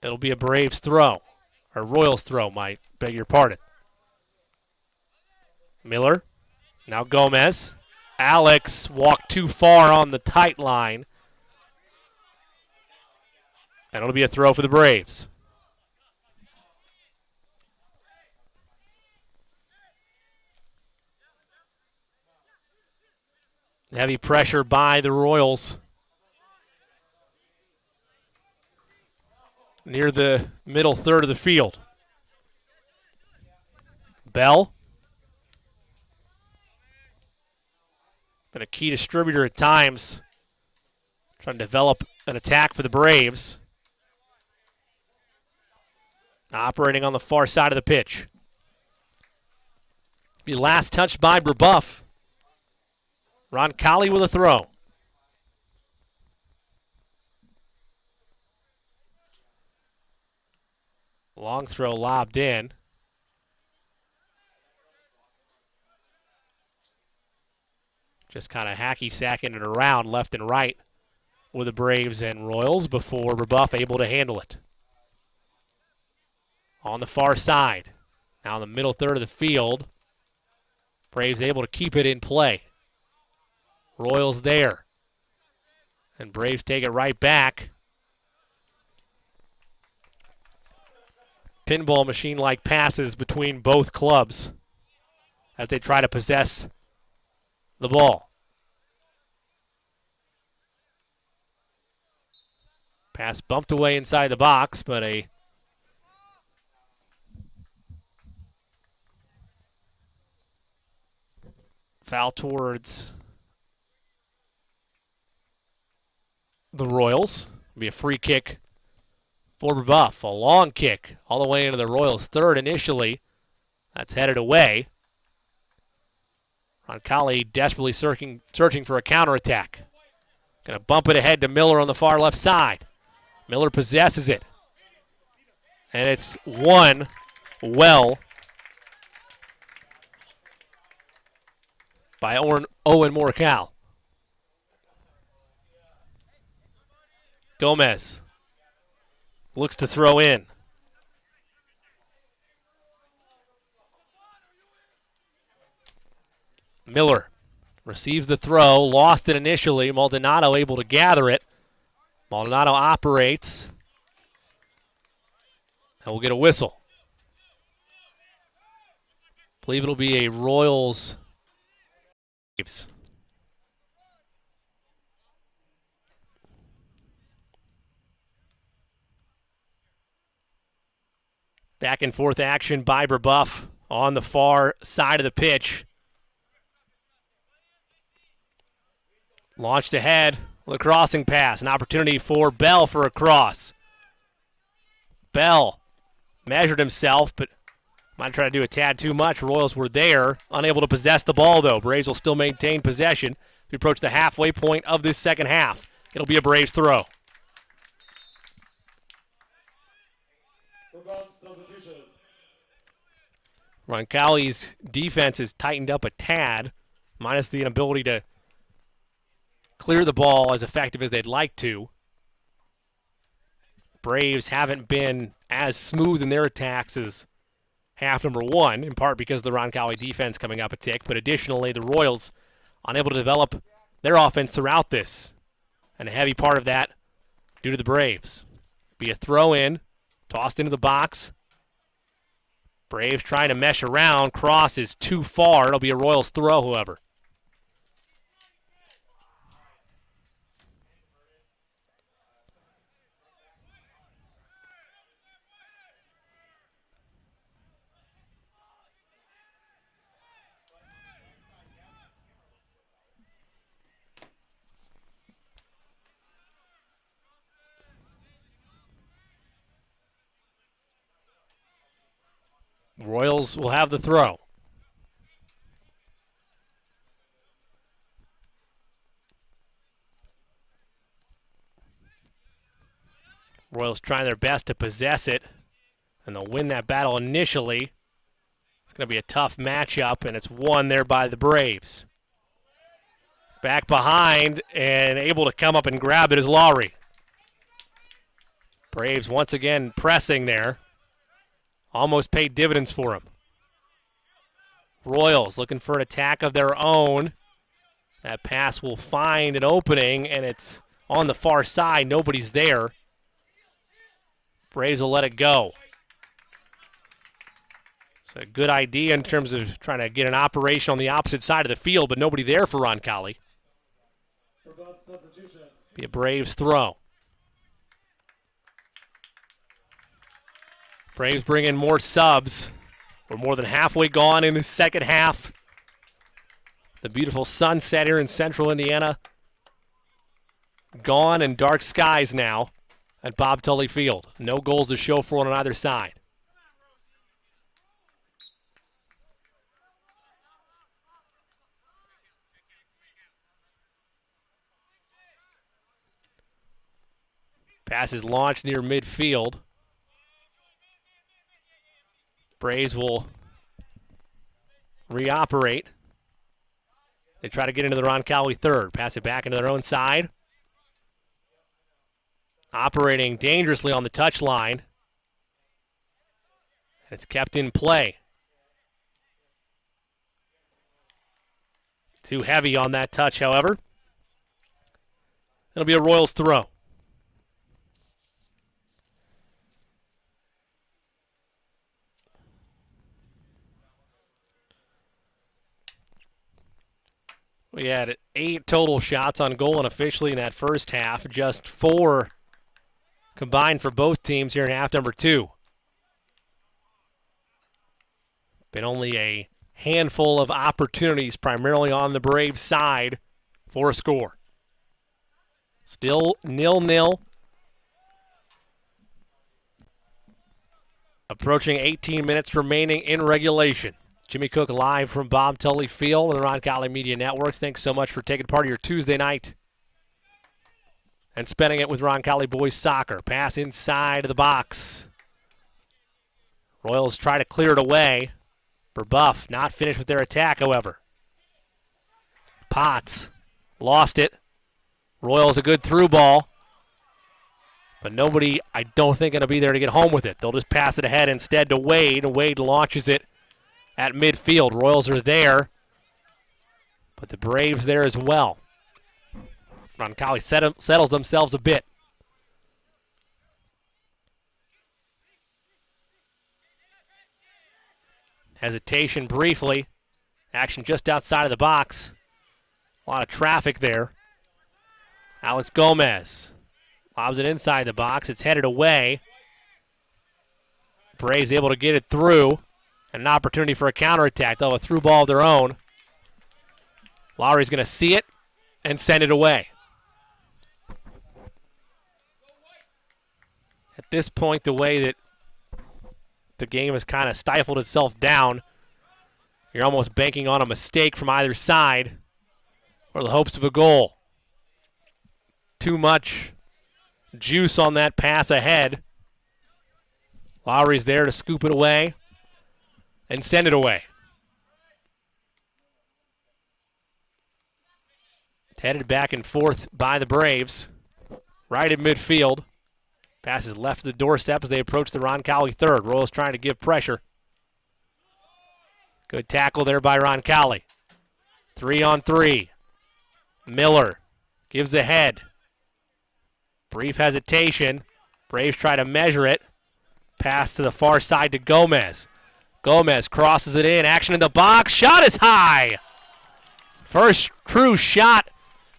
It'll be a Braves throw, or Royals throw, beg your pardon. Miller, now Gomez. Alex walked too far on the tight line. And it'll be a throw for the Braves. Heavy pressure by the Royals. near the middle third of the field. Bell. Been a key distributor at times. Trying to develop an attack for the Braves. Operating on the far side of the pitch. Be last touched by Brebeuf. Roncalli with a throw. Long throw lobbed in. Just kind of hacky-sacking it around left and right with the Braves and Royals before Brebeuf able to handle it. On the far side. Now in the middle third of the field. Braves able to keep it in play. Royals there. And Braves take it right back. Pinball machine-like passes between both clubs as they try to possess the ball. Pass bumped away inside the box, but a foul towards the Royals. It'll be a free kick for Brebeuf. A long kick all the way into the Royals' third initially. That's headed away. Roncalli desperately searching for a counterattack. Going to bump it ahead to Miller on the far left side. Miller possesses it. And it's won well by Owen Morcal. Gomez looks to throw in. Miller receives the throw, lost it initially. Maldonado able to gather it. Maldonado operates. And we'll get a whistle. I believe it'll be a Royals. Back and forth action by Brebeuf on the far side of the pitch. Launched ahead with a crossing pass. An opportunity for Bell for a cross. Bell measured himself, but might try to do a tad too much. Royals were there. Unable to possess the ball, though. Braves will still maintain possession. We approach the halfway point of this second half. It'll be a Braves throw. Roncalli's defense is tightened up a tad, minus the inability to clear the ball as effective as they'd like to. Braves haven't been as smooth in their attacks as half number one, in part because of the Roncalli defense coming up a tick, but additionally the Royals unable to develop their offense throughout this, and a heavy part of that due to the Braves. Be a throw in, tossed into the box. Braves trying to mesh around. Cross is too far. It'll be a Royals throw, however. Royals will have the throw. Royals trying their best to possess it, and they'll win that battle initially. It's going to be a tough matchup, and it's won there by the Braves. Back behind, and able to come up and grab it is Lowry. Braves once again pressing there. Almost paid dividends for him. Royals looking for an attack of their own. That pass will find an opening, and it's on the far side. Nobody's there. Braves will let it go. It's a good idea in terms of trying to get an operation on the opposite side of the field, but nobody there for Roncalli. Be a Braves throw. Braves bring in more subs. We're more than halfway gone in the second half. The beautiful sunset here in central Indiana. Gone and dark skies now at Bob Tully Field. No goals to show for on either side. Pass is launched near midfield. Braves will reoperate. They try to get into the Roncalli third. Pass it back into their own side. Operating dangerously on the touchline. It's kept in play. Too heavy on that touch, however. It'll be a Royals throw. We had 8 total shots on goal unofficially in that first half. Just 4 combined for both teams here in half number 2. Been only a handful of opportunities, primarily on the Braves side, for a score. Still 0-0. Approaching 18 minutes remaining in regulation. Jimmy Cook live from Bob Tully Field and the Roncalli Media Network. Thanks so much for taking part of your Tuesday night and spending it with Roncalli boys soccer. Pass inside of the box. Royals try to clear it away. Brebeuf not finished with their attack, however. Potts lost it. Royals a good through ball. But nobody, I don't think, going to be there to get home with it. They'll just pass it ahead instead to Wade, and Wade launches it at midfield. Royals are there, but the Braves there as well. Roncalli settles themselves a bit. Hesitation briefly. Action just outside of the box. A lot of traffic there. Alex Gomez lobs it inside the box. It's headed away. Braves able to get it through. And an opportunity for a counterattack. They'll have a through ball of their own. Lowry's going to see it and send it away. At this point, the way that the game has kind of stifled itself down, you're almost banking on a mistake from either side or the hopes of a goal. Too much juice on that pass ahead. Lowry's there to scoop it away and send it away. It's headed back and forth by the Braves. Right in midfield. Passes left of the doorstep as they approach the Roncalli third. Royals trying to give pressure. Good tackle there by Roncalli. 3-on-3. Miller gives ahead. Brief hesitation. Braves try to measure it. Pass to the far side to Gomez. Gomez crosses it in. Action in the box. Shot is high. First true shot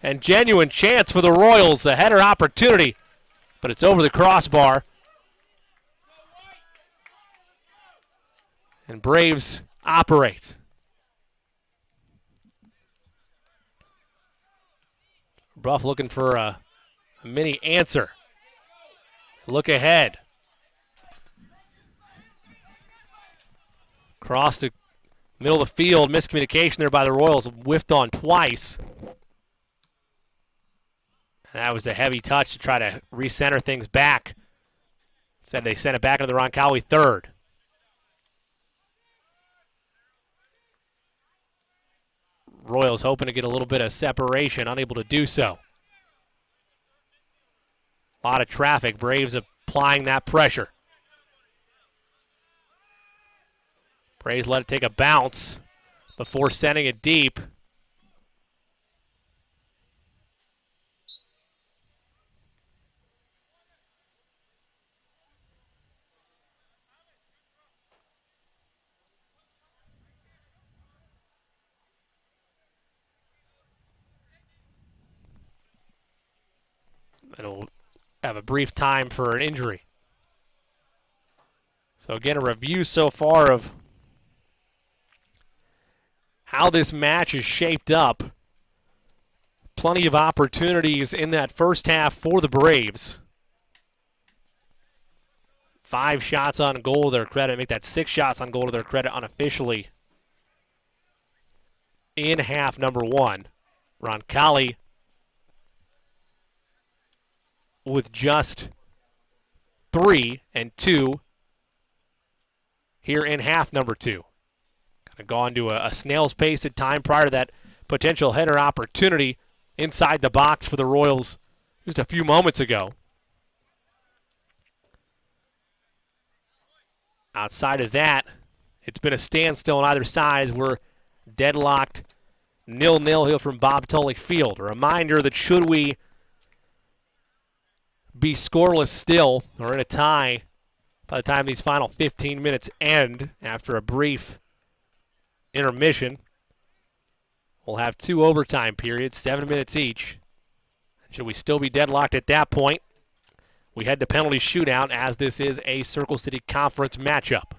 and genuine chance for the Royals. A header opportunity, but it's over the crossbar. And Braves operate. Brebeuf looking for a mini answer. Look ahead. Across the middle of the field, miscommunication there by the Royals, whiffed on twice. And that was a heavy touch to try to recenter things back. Instead, they sent it back into the Roncalli third. Royals hoping to get a little bit of separation, unable to do so. A lot of traffic, Braves applying that pressure. Braves let it take a bounce before sending it deep. It'll have a brief time for an injury. So again, a review so far of how this match is shaped up. Plenty of opportunities in that first half for the Braves. 5 shots on goal to their credit. Make that 6 shots on goal to their credit unofficially in half number 1. Roncalli with just 3 and 2 here in half number 2. Kind of gone to a snail's pace at time prior to that potential header opportunity inside the box for the Royals just a few moments ago. Outside of that, it's been a standstill on either side as we're deadlocked 0-0 here from Bob Tully Field. A reminder that should we be scoreless still or in a tie by the time these final 15 minutes end after a brief intermission, we'll have 2 overtime periods, 7 minutes each. Should we still be deadlocked at that point, we head to penalty shootout as this is a Circle City Conference matchup.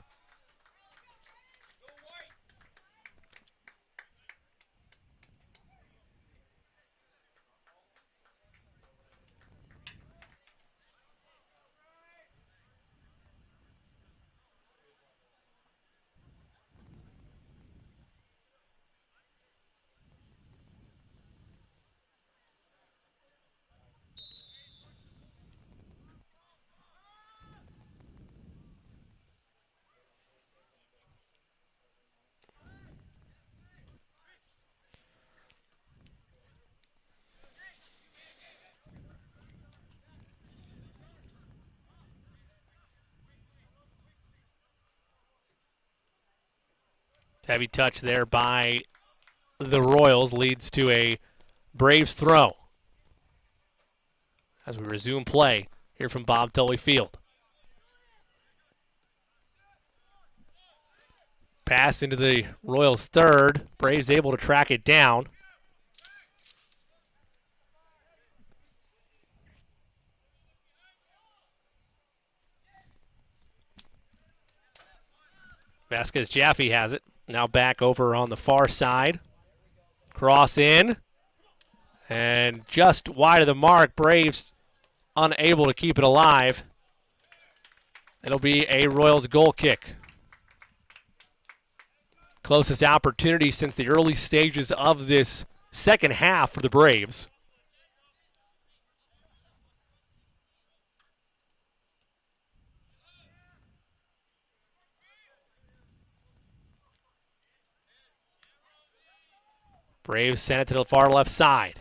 Heavy touch there by the Royals leads to a Braves throw as we resume play here from Bob Tully Field. Pass into the Royals' third. Braves able to track it down. Vasquez Jaffe has it. Now back over on the far side. Cross in. And just wide of the mark. Braves unable to keep it alive. It'll be a Royals goal kick. Closest opportunity since the early stages of this second half for the Braves. Braves sent it to the far left side.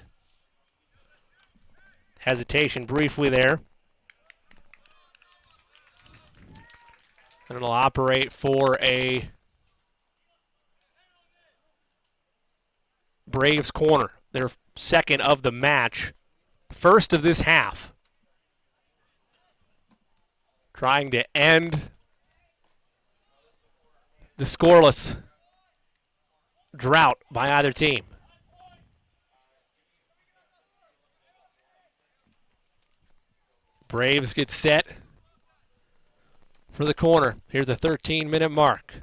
Hesitation briefly there. And it'll operate for a Braves corner. Their second of the match. First of this half. Trying to end the scoreless drought by either team. Braves get set for the corner. Here's the 13-minute mark.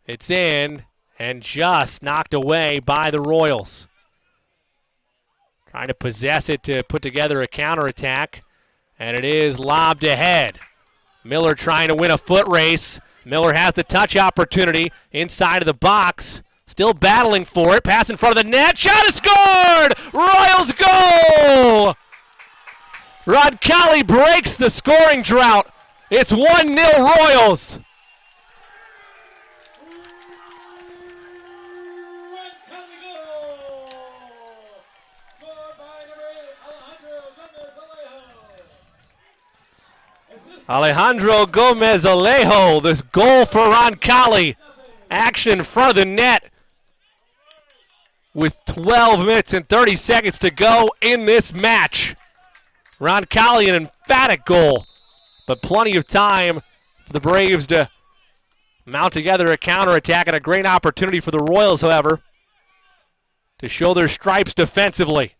It's in and just knocked away by the Royals. Trying to possess it to put together a counterattack, and it is lobbed ahead. Miller trying to win a foot race. Miller has the touch opportunity inside of the box. Still battling for it. Pass in front of the net. Shot is scored! Royals goal! Roncalli breaks the scoring drought. It's 1-0 Royals. Alejandro Gomez Alejo, this goal for Roncalli. Action in front of the net with 12 minutes and 30 seconds to go in this match. Roncalli, an emphatic goal, but plenty of time for the Braves to mount together a counterattack, and a great opportunity for the Royals, however, to show their stripes defensively.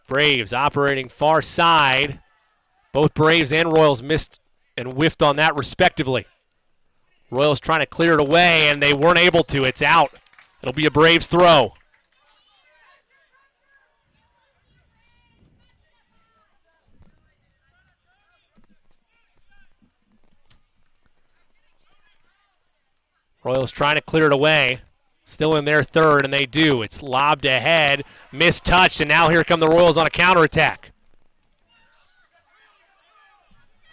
Braves operating far side. Both Braves and Royals missed and whiffed on that respectively. Royals trying to clear it away, and they weren't able to. It's out. It'll be a Braves throw. Royals trying to clear it away. Still in their third, and they do. It's lobbed ahead, mistouched, and now here come the Royals on a counterattack.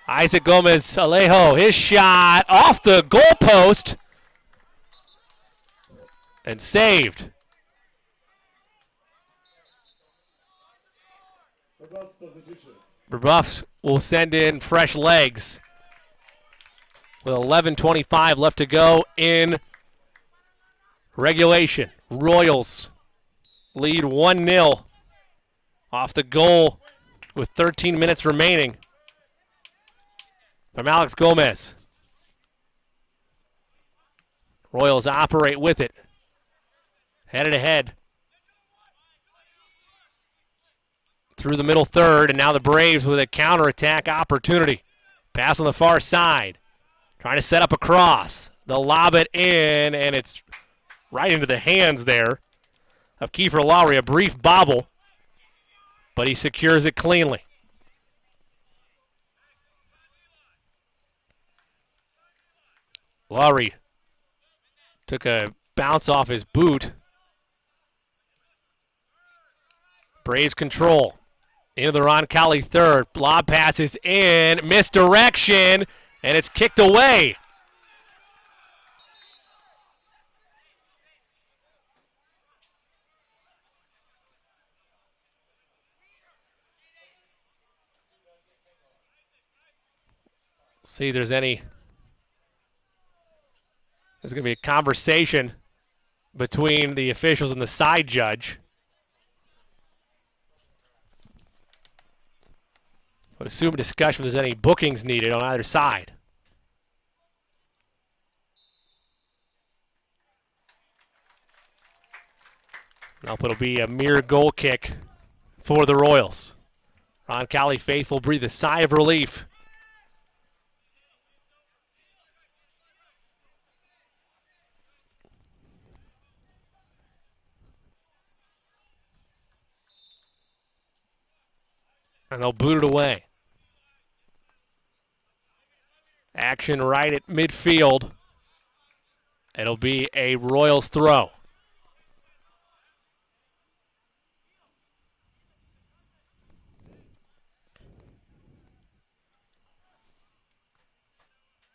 Isaac Gomez Alejo, his shot off the goalpost and saved. Brebeuf will send in fresh legs with 11:25 left to go in regulation. Royals lead 1-0 off the goal with 13 minutes remaining from Alex Gomez. Royals operate with it. Headed ahead through the middle third, and now the Braves with a counterattack opportunity. Pass on the far side. Trying to set up a cross. They'll lob it in, and it's right into the hands there of Kiefer Lowry. A brief bobble, but he secures it cleanly. Lowry took a bounce off his boot. Braves control. Into the Roncalli third. Lob passes in. Misdirection. And it's kicked away. See if there's any. There's going to be a conversation between the officials and the side judge. I would assume discussion if there's any bookings needed on either side. Nope, it'll be a mere goal kick for the Royals. Roncalli faithful breathe a sigh of relief. And they'll boot it away. Action right at midfield. It'll be a Royals throw.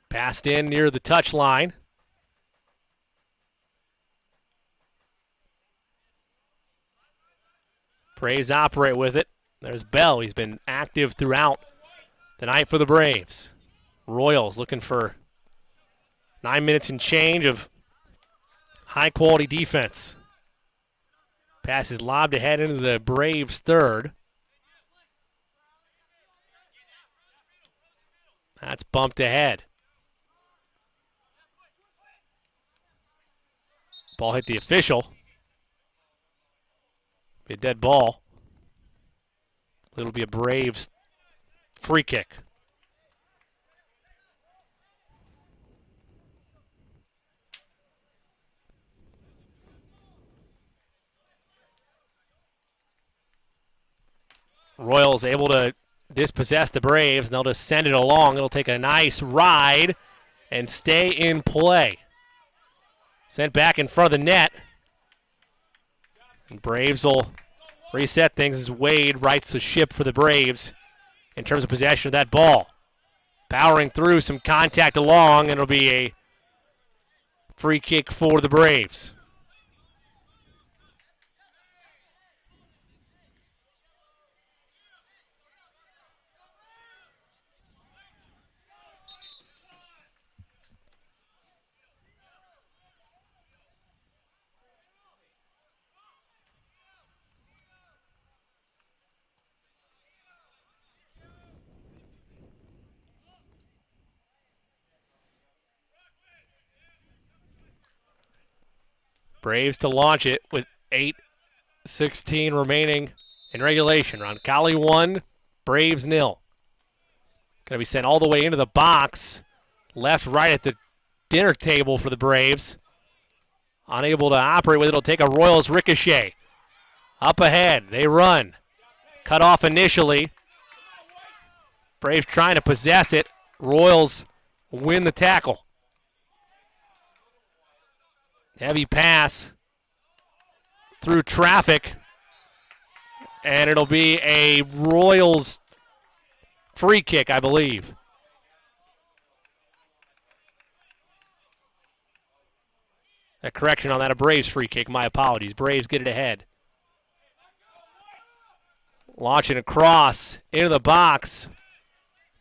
Passed in near the touchline. Braves operate with it. There's Bell. He's been active throughout the night for the Braves. Royals looking for 9 minutes and change of high-quality defense. Pass is lobbed ahead into the Braves' third. That's bumped ahead. Ball hit the official. Be a dead ball. It'll be a Braves free kick. Royals able to dispossess the Braves, and they'll just send it along. It'll take a nice ride and stay in play. Sent back in front of the net. And Braves will reset things as Wade rights the ship for the Braves in terms of possession of that ball. Powering through, some contact along, and it'll be a free kick for the Braves. Braves to launch it with 8:16 remaining in regulation. Roncalli 1, Braves 0. Going to be sent all the way into the box. Left, right at the dinner table for the Braves. Unable to operate with it. It'll take a Royals ricochet. Up ahead. They run. Cut off initially. Braves trying to possess it. Royals win the tackle. Heavy pass through traffic. And it'll be a Royals free kick, I believe. A correction on that, a Braves free kick. My apologies. Braves get it ahead. Launching across into the box.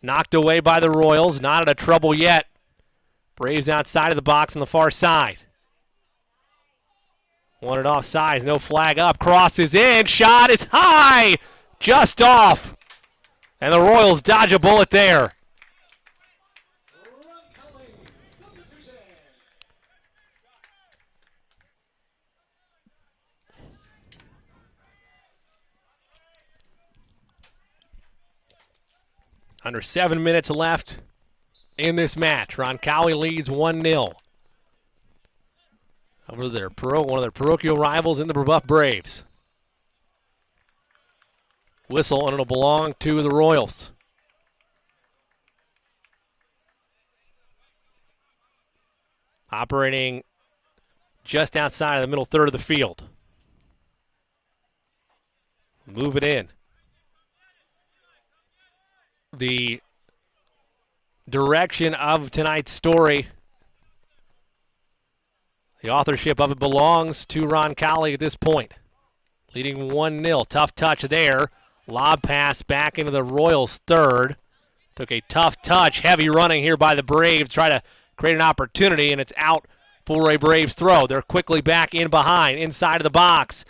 Knocked away by the Royals. Not out of trouble yet. Braves outside of the box on the far side. Wanted offsides, no flag up. Crosses in, shot is high, just off. And the Royals dodge a bullet there. Under 7 minutes left in this match. Roncalli leads 1-0. Over one of their parochial rivals in the Brebeuf Braves. Whistle, and it'll belong to the Royals. Operating just outside of the middle third of the field. Move it in. The direction of tonight's story, the authorship of it belongs to Roncalli at this point. Leading 1-0. Tough touch there. Lob pass back into the Royals' third. Took a tough touch. Heavy running here by the Braves. Try to create an opportunity, and it's out for a Braves throw. They're quickly back in behind, inside of the box.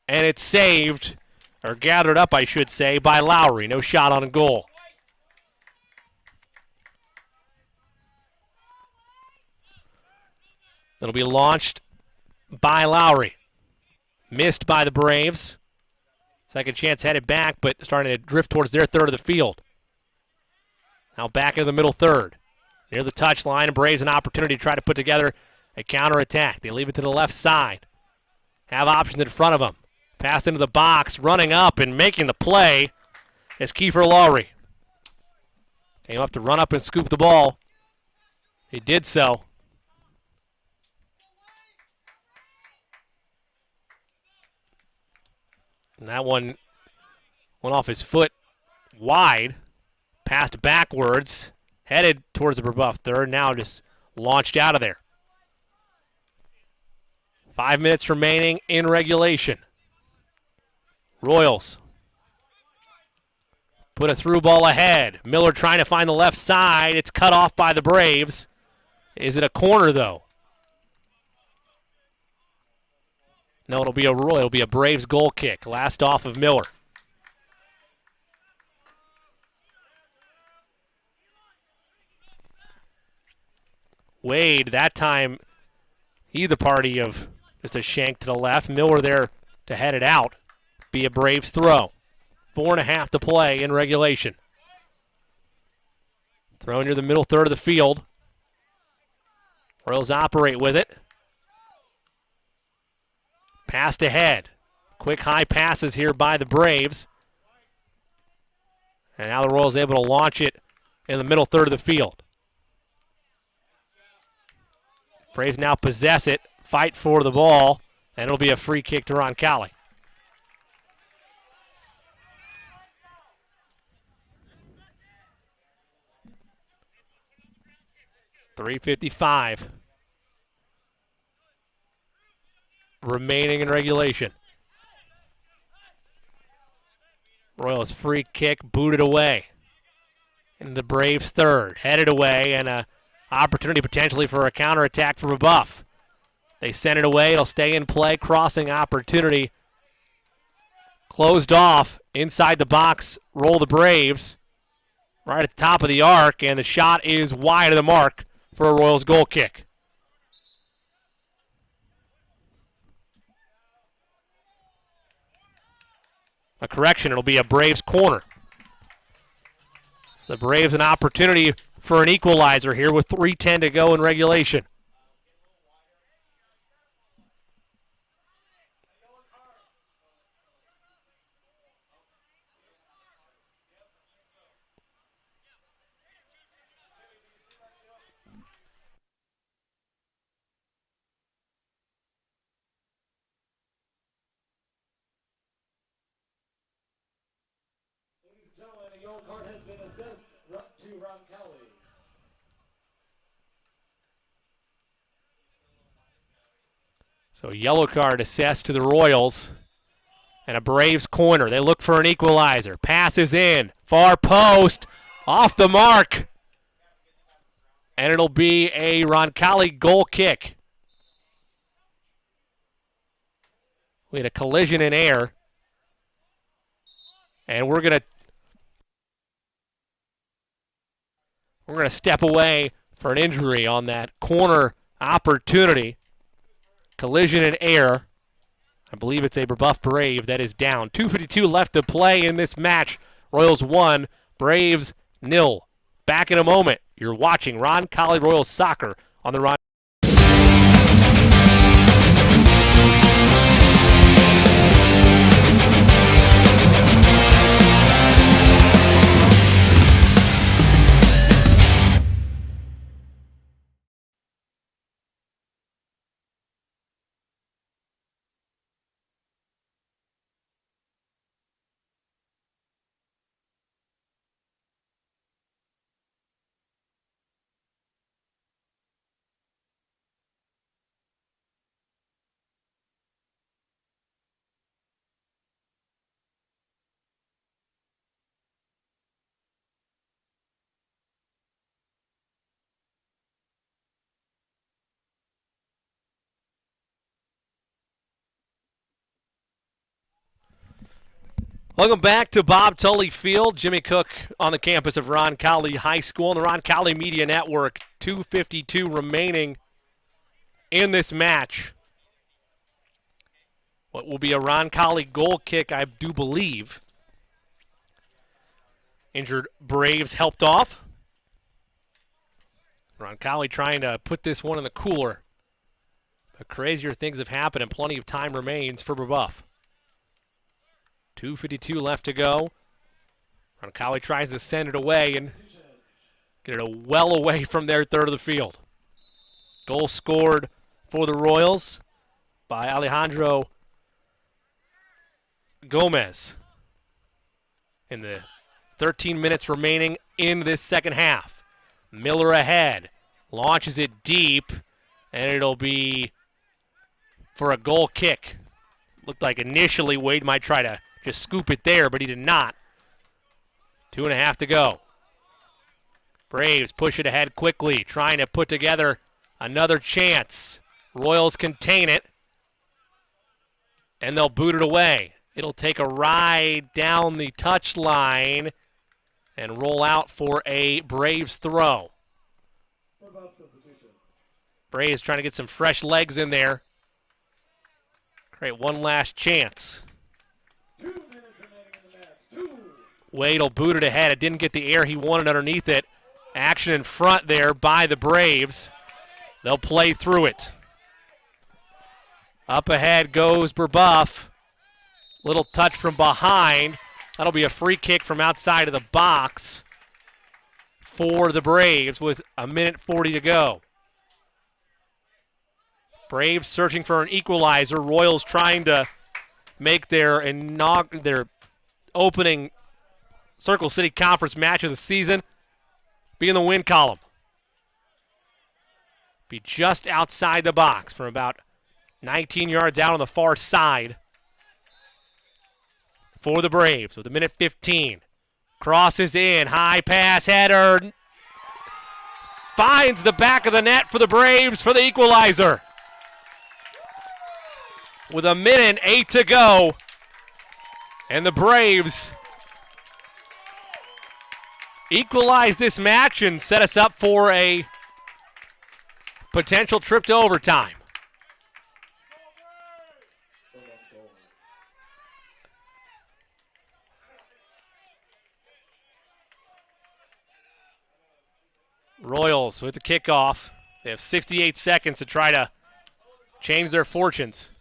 And it's saved, or gathered up, I should say, by Lowry. No shot on goal. It'll be launched by Lowry. Missed by the Braves. Second chance headed back, but starting to drift towards their third of the field. Now back into the middle third. Near the touchline, and Braves an opportunity to try to put together a counterattack. They leave it to the left side. Have options in front of them. Pass into the box, running up and making the play is Kiefer Lowry. Came up to run up and scoop the ball. He did so. And that one went off his foot wide, passed backwards, headed towards the Brebeuf third, now just launched out of there. 5 minutes remaining in regulation. Royals put a through ball ahead. Miller trying to find the left side. It's cut off by the Braves. Is it a corner, though? No, it'll be a Braves goal kick. Last off of Miller. Wade, that time, he the party of just a shank to the left. Miller there to head it out. Be a Braves throw. 4.5 to play in regulation. Throw near the middle third of the field. Royals operate with it. Passed ahead. Quick high passes here by the Braves. And now the Royals able to launch it in the middle third of the field. Braves now possess it, fight for the ball, and it'll be a free kick to Roncalli. .355 remaining in regulation. Royals free kick booted away. In the Braves third, headed away, and a opportunity potentially for a counterattack for Brebeuf. They send it away. It'll stay in play. Crossing opportunity. Closed off. Inside the box. Roll the Braves. Right at the top of the arc. And the shot is wide of the mark for a Royals goal kick. A correction, it'll be a Braves corner. So the Braves an opportunity for an equalizer here with 3:10 to go in regulation. A yellow card has been assessed to Roncalli. So a yellow card assessed to the Royals. And a Braves corner. They look for an equalizer. Passes in. Far post. Off the mark. And it'll be a Roncalli goal kick. We had a collision in air. And we're going to step away for an injury on that corner opportunity. Collision in air. I believe it's a Brebeuf Brave that is down. 2:52 left to play in this match. Royals 1, Braves 0. Back in a moment. You're watching Roncalli Royals Soccer on the Ron. Welcome back to Bob Tully Field. Jimmy Cook on the campus of Roncalli High School on the Roncalli Media Network. 2:52 remaining in this match. What will be a Roncalli goal kick, I do believe. Injured Braves helped off. Roncalli trying to put this one in the cooler. But crazier things have happened and plenty of time remains for Brebeuf. 2:52 left to go. Roncalli tries to send it away and get it well away from their third of the field. Goal scored for the Royals by Alejandro Gomez in the 13 minutes remaining in this second half. Miller ahead, launches it deep, and it'll be for a goal kick. Looked like initially Wade might try to just scoop it there, but he did not. 2.5 to go. Braves push it ahead quickly, trying to put together another chance. Royals contain it, and they'll boot it away. It'll take a ride down the touchline and roll out for a Braves throw. Braves trying to get some fresh legs in there. Create one last chance. Wade will boot it ahead. It didn't get the air he wanted underneath it. Action in front there by the Braves. They'll play through it. Up ahead goes Brebeuf. Little touch from behind. That'll be a free kick from outside of the box for the Braves with 1:40 to go. Braves searching for an equalizer. Royals trying to make their opening Circle City Conference match of the season be in the win column. Be just outside the box from about 19 yards out on the far side for the Braves with 1:15. Crosses in, high pass, header. Finds the back of the net for the Braves for the equalizer. With 1:08 to go. And the Braves equalize this match and set us up for a potential trip to overtime. Royals with the kickoff. They have 68 seconds to try to change their fortunes.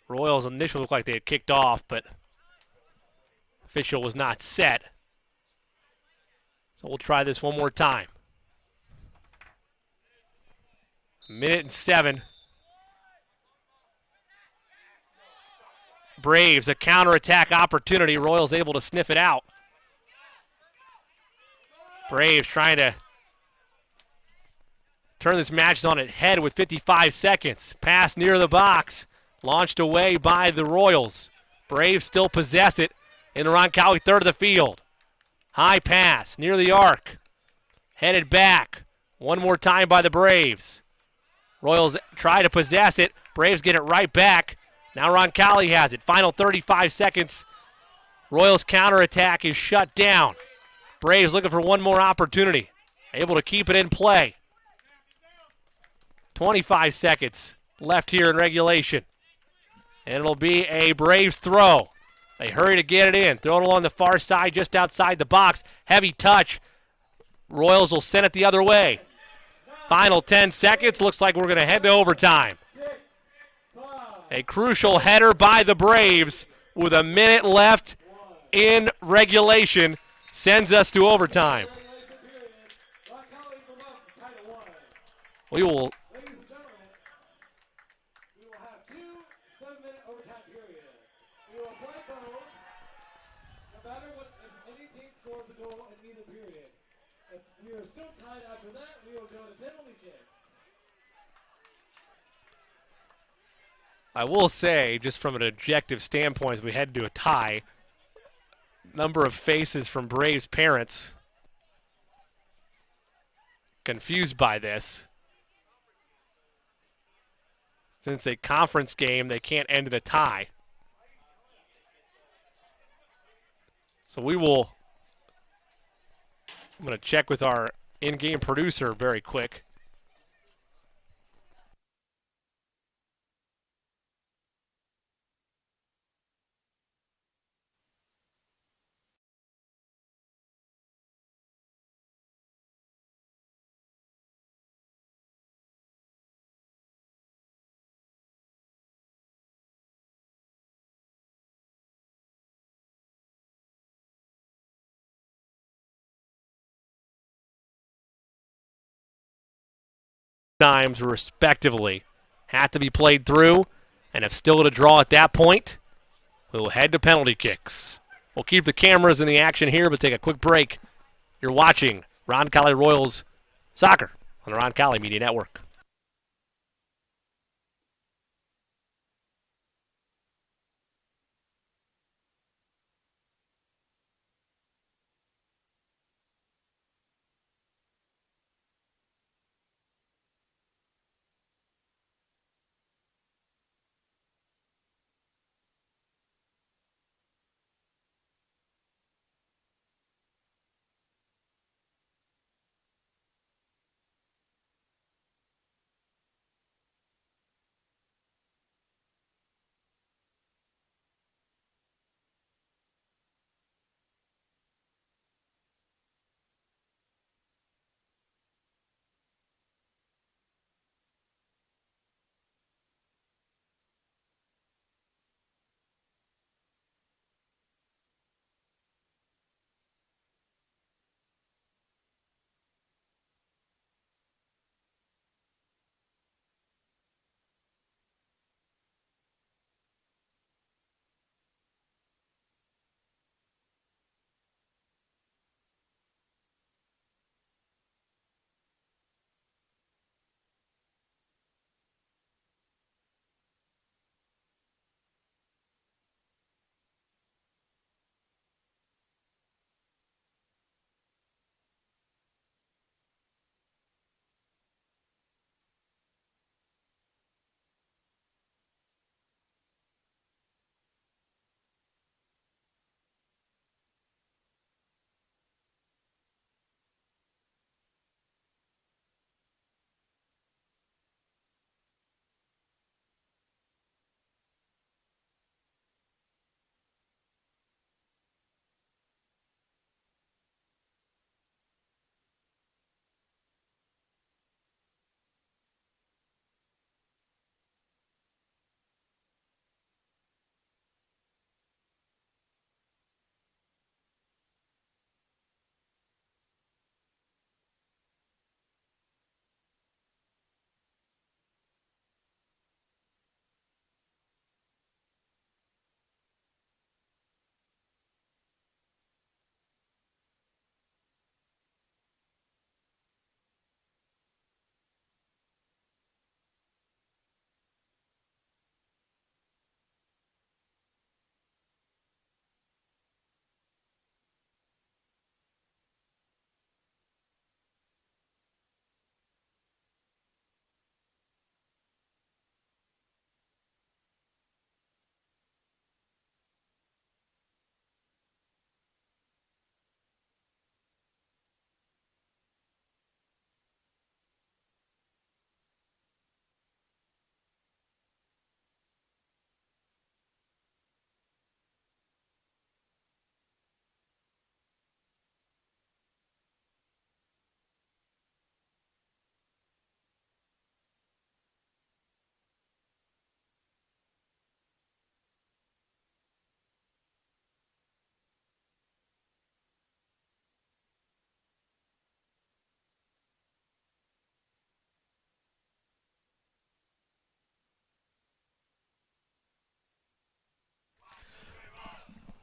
Royals initially looked like they had kicked off, but official was not set. So we'll try this one more time. 1:07. Braves, a counterattack opportunity. Royals able to sniff it out. Braves trying to turn this match on its head with 55 seconds. Pass near the box. Launched away by the Royals. Braves still possess it in the Roncalli third of the field. High pass near the arc. Headed back. One more time by the Braves. Royals try to possess it. Braves get it right back. Now Roncalli has it. Final 35 seconds. Royals counterattack is shut down. Braves looking for one more opportunity. Able to keep it in play. 25 seconds left here in regulation. And it'll be a Braves throw. They hurry to get it in. Throw it along the far side just outside the box. Heavy touch. Royals will send it the other way. Final 10 seconds. Looks like we're going to head to overtime. A crucial header by the Braves with a minute left in regulation sends us to overtime. We will have 2 7-minute overtime periods. We will play both, no matter what, if any team scores a goal in either period. If we are still tied after that, we will go to penalty kicks. I will say, just from an objective standpoint, as we head to a tie, number of faces from Braves parents confused by this. Since a conference game, they can't end in a tie. So I'm going to check with our in-game producer very quick. Times respectively have to be played through, and if still to draw at that point, we will head to penalty kicks. We'll keep the cameras in the action here, but take a quick break. You're watching Roncalli Royals Soccer on the Roncalli Media Network.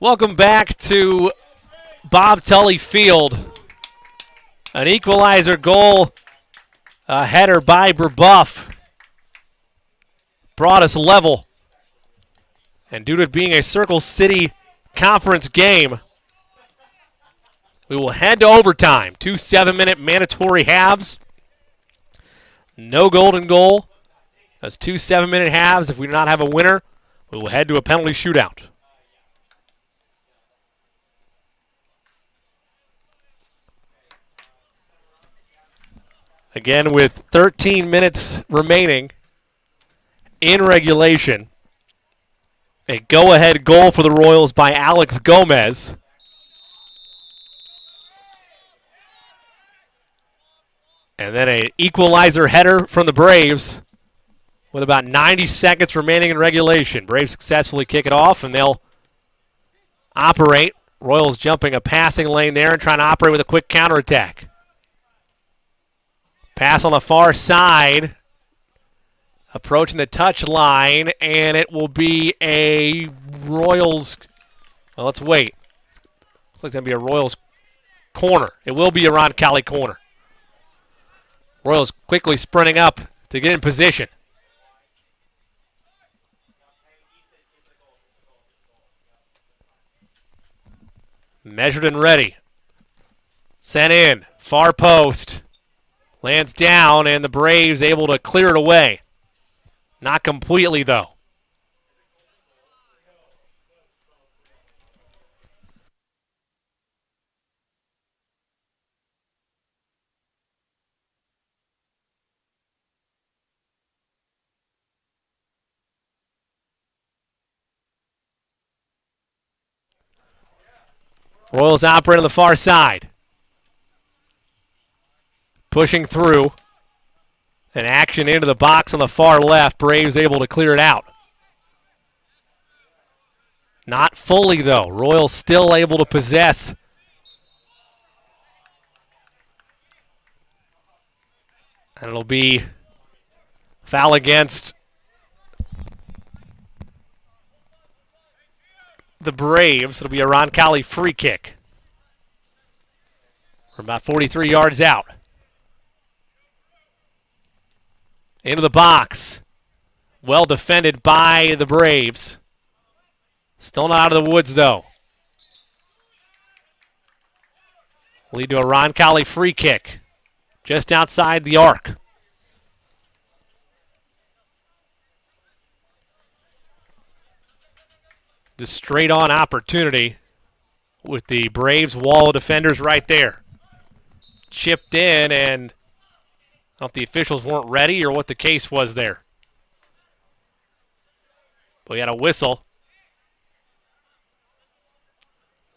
Welcome back to Bob Tully Field. An equalizer goal, a header by Brebeuf, brought us level. And due to it being a Circle City Conference game, we will head to overtime. 2 7-minute mandatory halves. No golden goal. That's 2 7-minute halves. If we do not have a winner, we will head to a penalty shootout. Again, with 13 minutes remaining in regulation, a go-ahead goal for the Royals by Alex Gomez. And then an equalizer header from the Braves with about 90 seconds remaining in regulation. Braves successfully kick it off, and they'll operate. Royals jumping a passing lane there and trying to operate with a quick counterattack. Pass on the far side, approaching the touch line, and it will be a Royals. Well, let's wait. Looks like it's going to be a Royals corner. It will be a Roncalli corner. Royals quickly sprinting up to get in position. Measured and ready. Sent in. Far post. Lands down, and the Braves able to clear it away. Not completely, though. Royals operate on the far side. Pushing through. An action into the box on the far left. Braves able to clear it out. Not fully, though. Royals still able to possess. And it'll be foul against the Braves. It'll be a Roncalli free kick. We're about 43 yards out. Into the box. Well defended by the Braves. Still not out of the woods, though. Lead to a Roncalli free kick. Just outside the arc. Just straight on opportunity with the Braves wall of defenders right there. Chipped in, and I don't know if the officials weren't ready or what the case was there. But we had a whistle.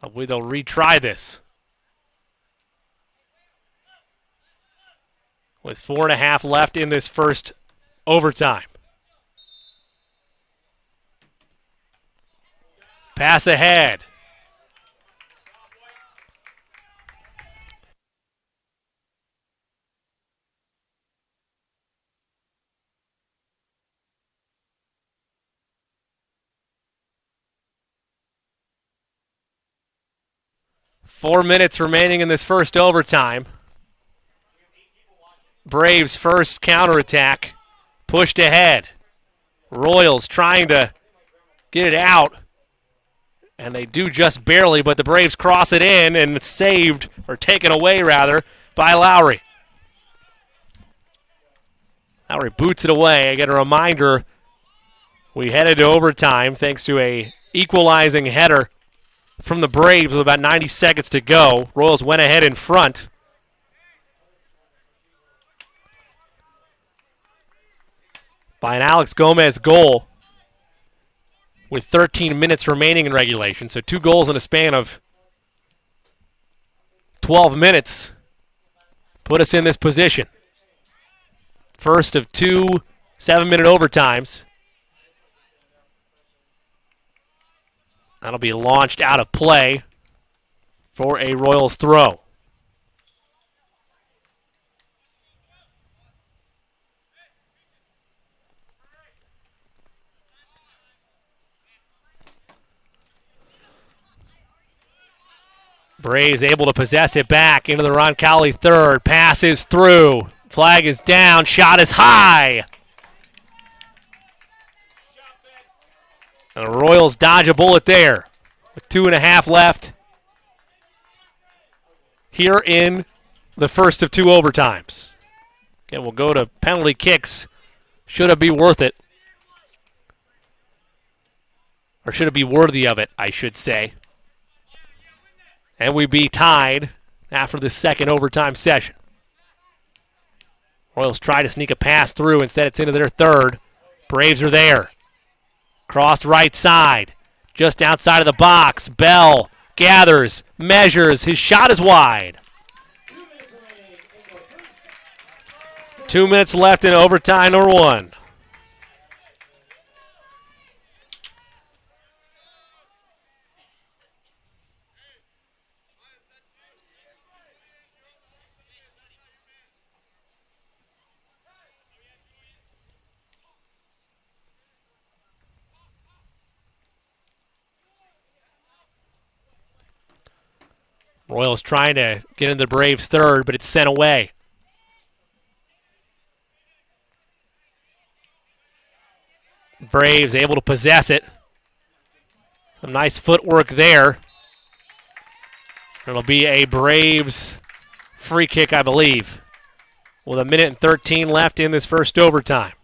I believe they'll retry this. With 4.5 left in this first overtime. Pass ahead. Four minutes remaining in this first overtime. Braves' first counterattack. Pushed ahead. Royals trying to get it out. And they do just barely, but the Braves cross it in, and it's saved, or taken away, rather, by Lowry. Lowry boots it away. I get a reminder, we headed to overtime thanks to a equalizing header from the Braves with about 90 seconds to go. Royals went ahead in front. By an Alex Gomez goal with 13 minutes remaining in regulation. So 2 goals in a span of 12 minutes put us in this position. First of 2 7-minute overtimes. That'll be launched out of play for a Royals throw. Braves able to possess it back into the Roncalli third. Pass is through. Flag is down. Shot is high. And the Royals dodge a bullet there with 2.5 left here in the first of 2 overtimes. Okay, we'll go to penalty kicks. Should it be worth it? Or should it be worthy of it, I should say. And we be tied after the second overtime session. Royals try to sneak a pass through. Instead, it's into their third. Braves are there. Cross right side. Just outside of the box. Bell gathers, measures. His shot is wide. 2 minutes left in overtime number 1. Royals trying to get into the Braves' third, but it's sent away. Braves able to possess it. Some nice footwork there. It'll be a Braves free kick, I believe, with 1:13 left in this first overtime.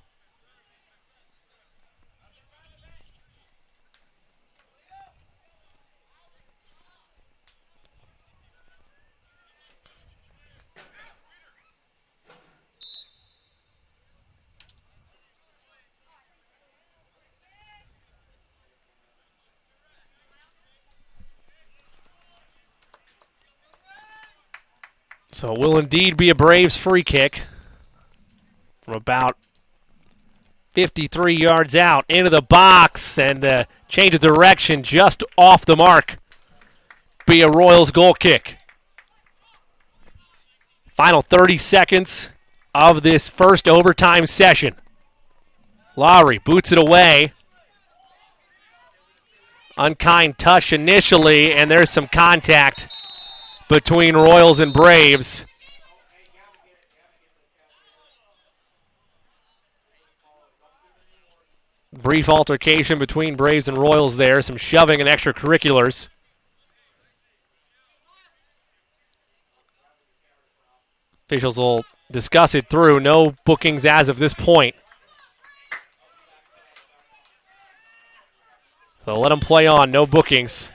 So it will indeed be a Braves free kick from about 53 yards out into the box, and change of direction just off the mark. Be a Royals goal kick. Final 30 seconds of this first overtime session. Lowry boots it away. Unkind touch initially, and there's some contact between Royals and Braves. Brief altercation between Braves and Royals there. Some shoving and extracurriculars. Officials will discuss it through. No bookings as of this point. So let them play on. No bookings.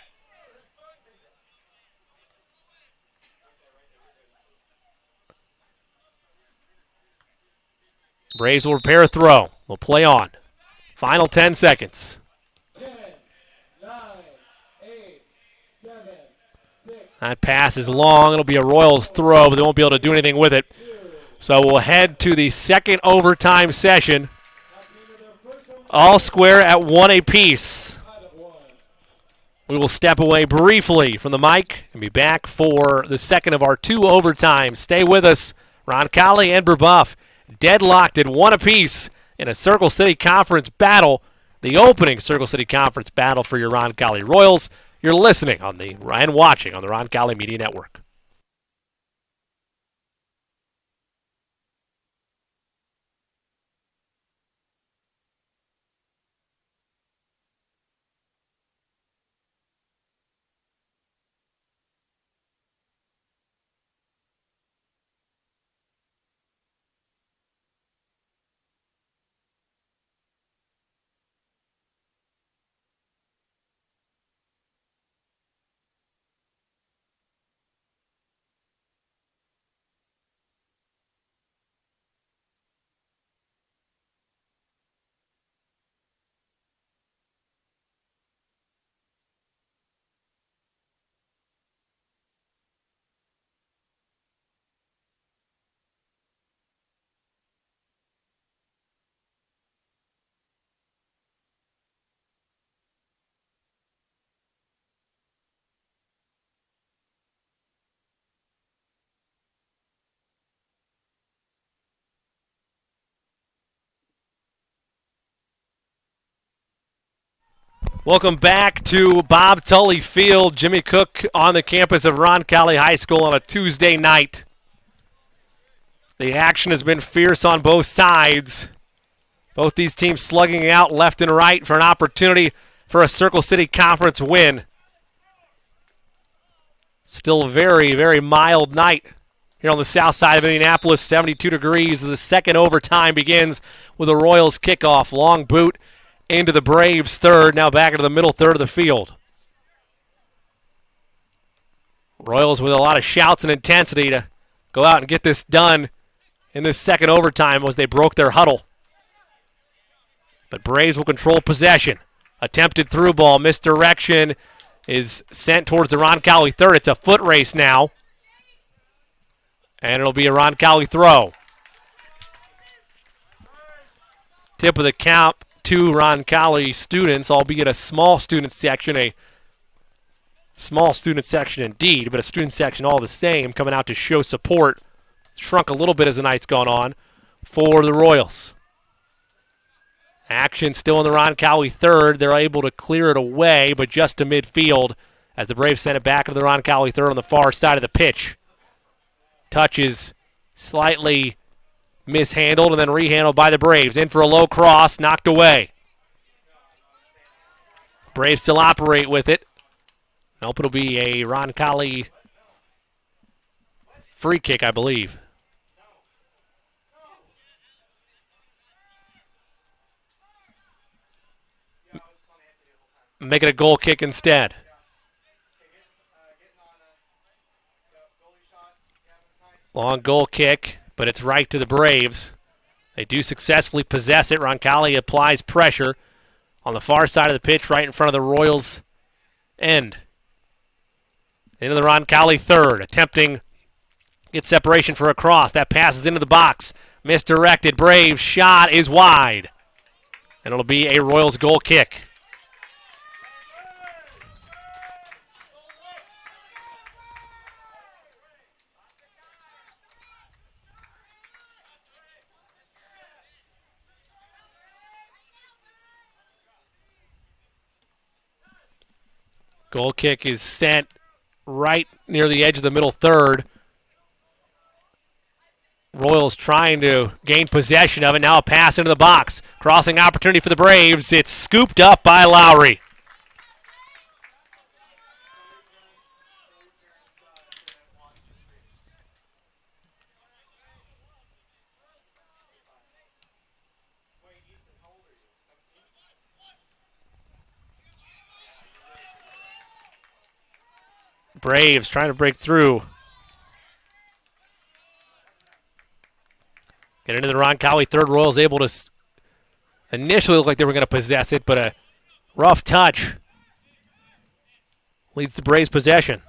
Braves will repair a throw. We'll play on. Final 10 seconds. 10, 9, 8, 7, 6. That pass is long. It'll be a Royals throw, but they won't be able to do anything with it. So we'll head to the second overtime session. All square at 1 apiece. We will step away briefly from the mic and be back for the second of our 2 overtimes. Stay with us. Roncalli and Brebeuf deadlocked at 1 apiece in a Circle City Conference battle, the opening Circle City Conference battle for your Roncalli Royals. You're listening on and watching on the Roncalli Media Network. Welcome back to Bob Tully Field. Jimmy Cook on the campus of Roncalli High School on a Tuesday night. The action has been fierce on both sides. Both these teams slugging out left and right for an opportunity for a Circle City Conference win. Still a very, very mild night here on the south side of Indianapolis, 72 degrees. The second overtime begins with a Royals kickoff. Long boot into the Braves third, now back into the middle third of the field. Royals with a lot of shouts and intensity to go out and get this done in this second overtime as they broke their huddle. But Braves will control possession. Attempted through ball, misdirection, is sent towards the Roncalli third. It's a foot race now. And it'll be a Roncalli throw. Tip of the cap to Roncalli students, albeit a small student section, a small student section indeed, but a student section all the same, coming out to show support. Shrunk a little bit as the night's gone on for the Royals. Action still in the Roncalli third. They're able to clear it away, but just to midfield as the Braves send it back to the Roncalli third on the far side of the pitch. Touches slightly mishandled and then rehandled by the Braves. In for a low cross, knocked away. Braves still operate with it. Nope, it'll be a Roncalli free kick, I believe. Make it a goal kick instead. Long goal kick, but it's right to the Braves. They do successfully possess it. Roncalli applies pressure on the far side of the pitch, right in front of the Royals' end. Into the Roncalli third, attempting get separation for a cross. That passes into the box. Misdirected. Braves shot is wide. And it'll be a Royals goal kick. Goal kick is sent right near the edge of the middle third. Royals trying to gain possession of it. Now a pass into the box. Crossing opportunity for the Braves. It's scooped up by Lowry. Braves trying to break through. Get into the Roncalli third. Royals able to initially look like they were going to possess it, but a rough touch leads to Braves possession.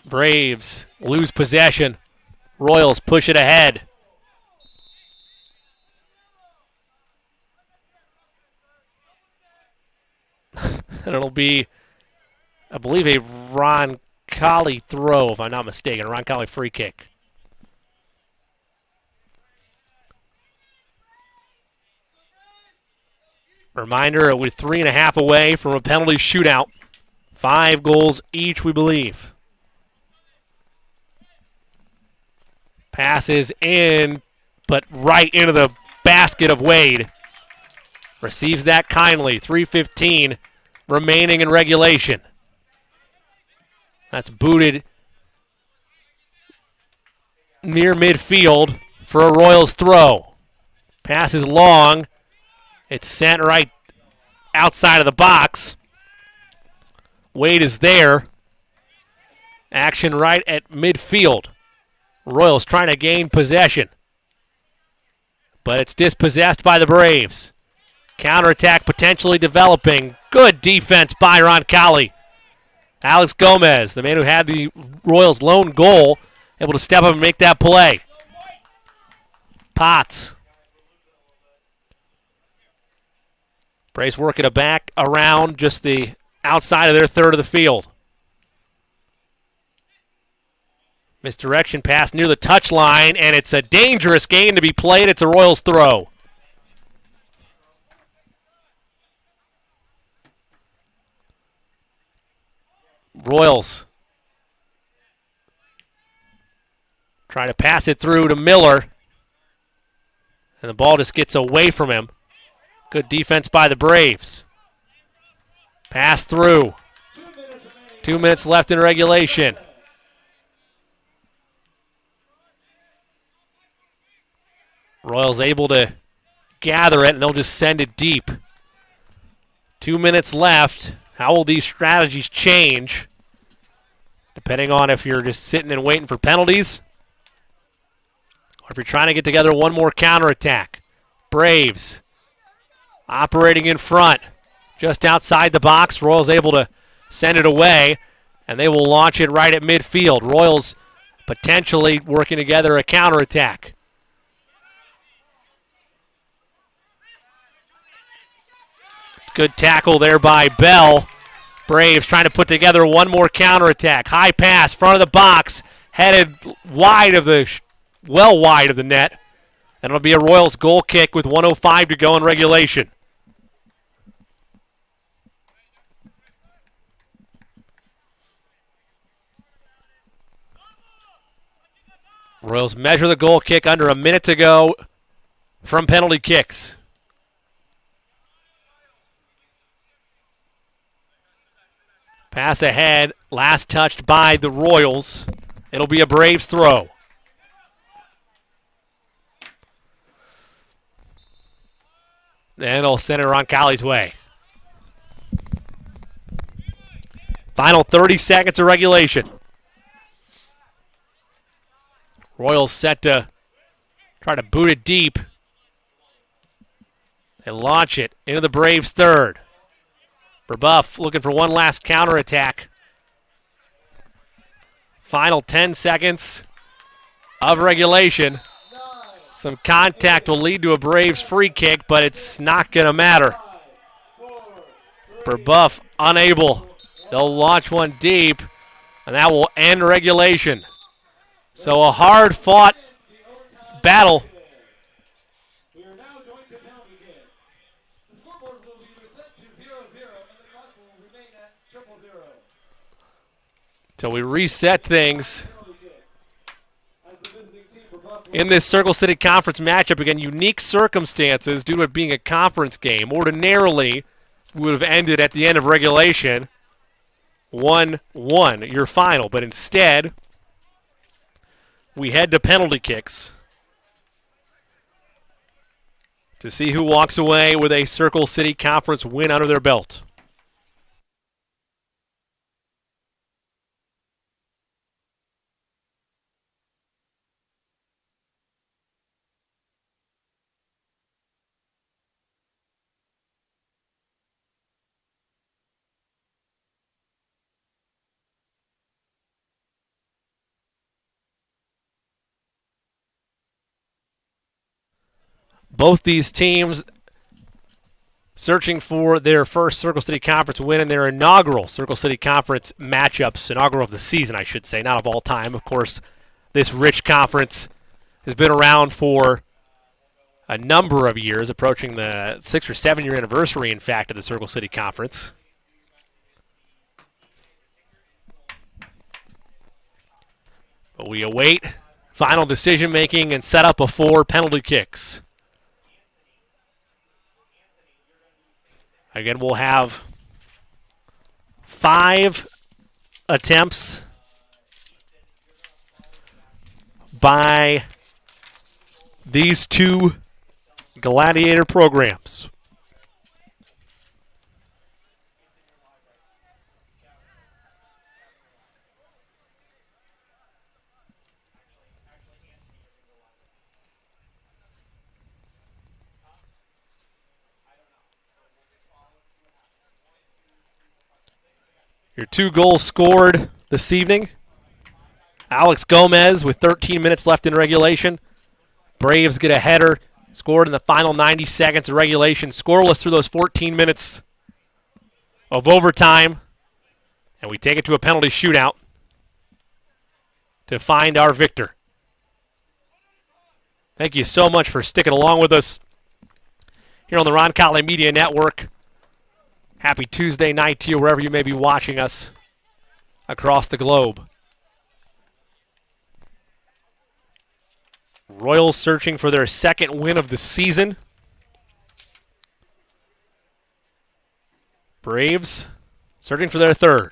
Braves lose possession. Royals push it ahead. And it'll be, I believe, a Roncalli throw, if I'm not mistaken. A Roncalli free kick. Reminder, we're 3.5 away from a penalty shootout. 5 goals each, we believe. Passes in, but right into the basket of Wade. Receives that kindly. 3:15 remaining in regulation. That's booted near midfield for a Royals throw. Pass is long. It's sent right outside of the box. Wade is there. Action right at midfield. Royals trying to gain possession. But it's dispossessed by the Braves. Counterattack potentially developing. Good defense by Roncalli. Alex Gomez, the man who had the Royals' lone goal, able to step up and make that play. Potts. Braves working it back around just the outside of their third of the field. Misdirection pass near the touchline, and it's a dangerous game to be played. It's a Royals throw. Royals trying to pass it through to Miller, and the ball just gets away from him. Good defense by the Braves. Pass through. 2 minutes left in regulation. Royals able to gather it, and they'll just send it deep. 2 minutes left. How will these strategies change? Depending on if you're just sitting and waiting for penalties, or if you're trying to get together one more counterattack. Braves operating in front, just outside the box. Royals able to send it away, and they will launch it right at midfield. Royals potentially working together a counterattack. Good tackle there by Bell. Braves trying to put together one more counterattack. High pass, front of the box, headed wide of the, well wide of the net. And it'll be a Royals goal kick with 1:05 to go in regulation. Royals measure the goal kick under a minute to go from penalty kicks. Pass ahead, last touched by the Royals. It'll be a Braves throw. And it'll send it Roncalli's way. Final 30 seconds of regulation. Royals set to try to boot it deep. They launch it into the Braves' third. Brebeuf looking for one last counterattack. Final 10 seconds of regulation. Some contact will lead to a Braves free kick, but it's not going to matter. Brebeuf unable. They'll launch one deep, and that will end regulation. So a hard-fought battle. We are now going to penalty kicks. The scoreboard will be reset to 0-0, and the clock will remain at 0-0. So we reset things in this Circle City Conference matchup. Again, unique circumstances due to it being a conference game. Ordinarily, we would have ended at the end of regulation 1-1, your final. But instead, we head to penalty kicks to see who walks away with a Circle City Conference win under their belt. Both these teams searching for their first Circle City Conference win in their inaugural Circle City Conference matchups, inaugural of the season, I should say, not of all time. Of course, this rich conference has been around for a number of years, approaching the 6 or 7 year anniversary, in fact, of the Circle City Conference. But we await final decision making and set up before penalty kicks. Again, we'll have 5 attempts by these two Gladiator programs. Your 2 goals scored this evening. Alex Gomez with 13 minutes left in regulation. Braves get a header, scored in the final 90 seconds of regulation, scoreless through those 14 minutes of overtime. And we take it to a penalty shootout. to find our victor. Thank you so much for sticking along with us here on the Roncalli Media Network. Happy Tuesday night to you wherever you may be watching us across the globe. Royals searching for their second win of the season. Braves searching for their third.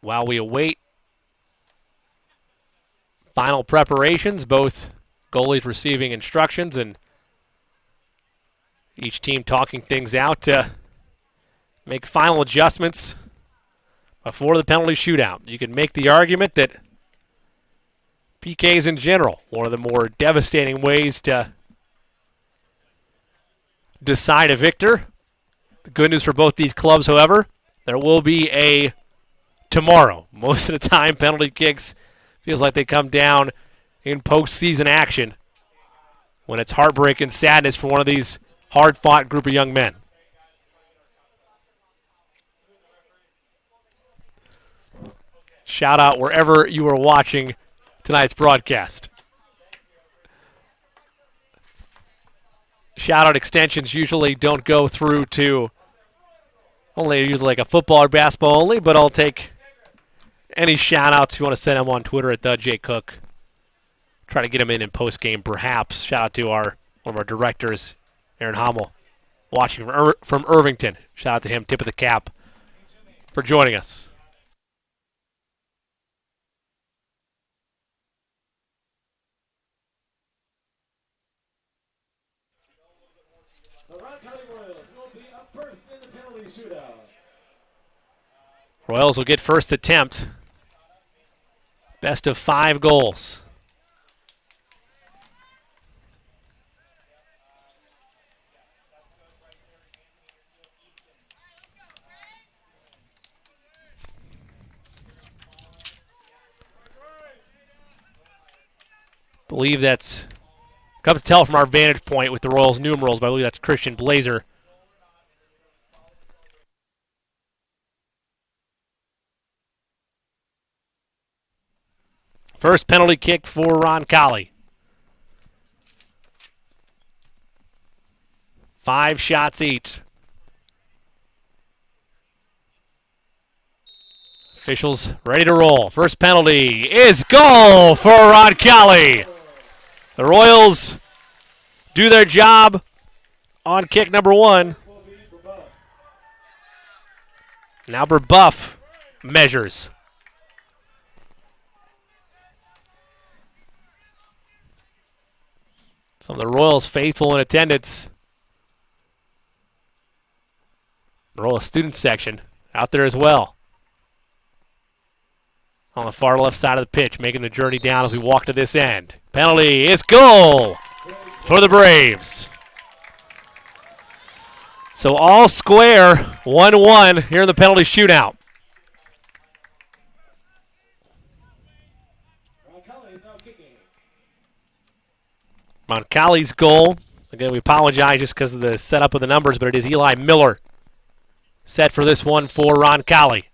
While we await final preparations, both goalies receiving instructions and each team talking things out to make final adjustments before the penalty shootout. You can make the argument that PKs in general, one of the more devastating ways to decide a victor. The good news for both these clubs, however, there will be a tomorrow. Most of the time, penalty kicks feels like they come down in postseason action when it's heartbreak and sadness for one of these hard-fought group of young men. Shout out wherever you are watching tonight's broadcast. Shout out extensions usually don't go through to usually like a football or basketball only, but I'll take any shout outs if you want to send them on Twitter at @JCook. Try to get them in post game perhaps. Shout out to one of our directors, Aaron Hommel, watching from Irvington. Shout out to him, tip of the cap for joining us. The Roncalli Royals will be up first in the penalty shootout. Royals will get first attempt. Best of 5 goals. Believe that's comes to tell from our vantage point with the Royals numerals, but I believe that's Christian Blazer. First penalty kick for Roncalli. 5 shots each. Officials ready to roll. First penalty is goal for Roncalli. The Royals do their job on kick number 1. Now Brebeuf measures. Some of the Royals faithful in attendance. The Royals student section out there as well. On the far left side of the pitch, making the journey down as we walk to this end. Penalty is goal for the Braves. So all square, 1-1 here in the penalty shootout. Roncalli's goal. Again, we apologize just because of the setup of the numbers, but it is Eli Miller set for this one for Roncalli.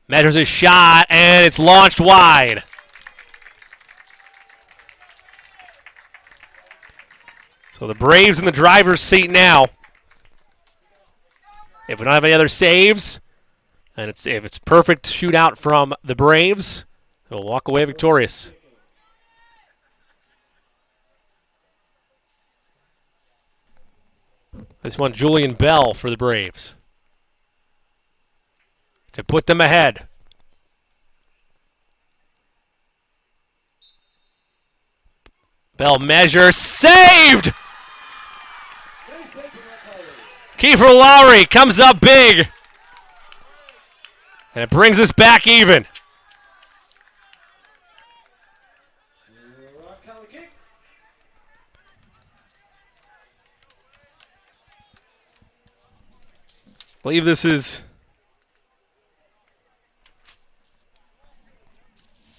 Measures his shot, and it's launched wide. So the Braves in the driver's seat now. If we don't have any other saves, and if it's perfect shootout from the Braves, they'll walk away victorious. This one, Julian Bell for the Braves to put them ahead. Bell measures, saved! Kiefer Lowry comes up big. And it brings us back even. I believe this is...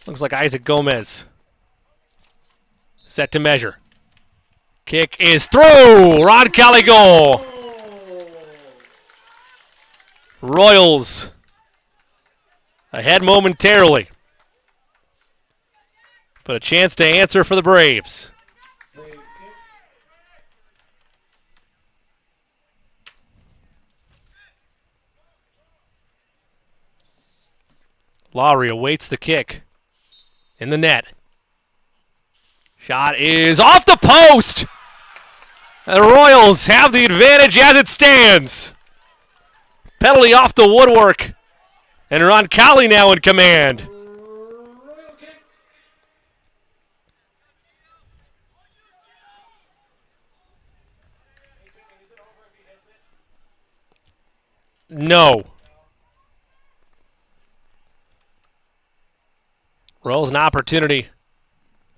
Looks like Isaac Gomez. Set to measure. Kick is through! Roncalli goal! Royals ahead momentarily, but a chance to answer for the Braves. Lowry awaits the kick in the net. Shot is off the post. The Royals have the advantage as it stands. Penalty off the woodwork. And Roncalli now in command. No. Royals an opportunity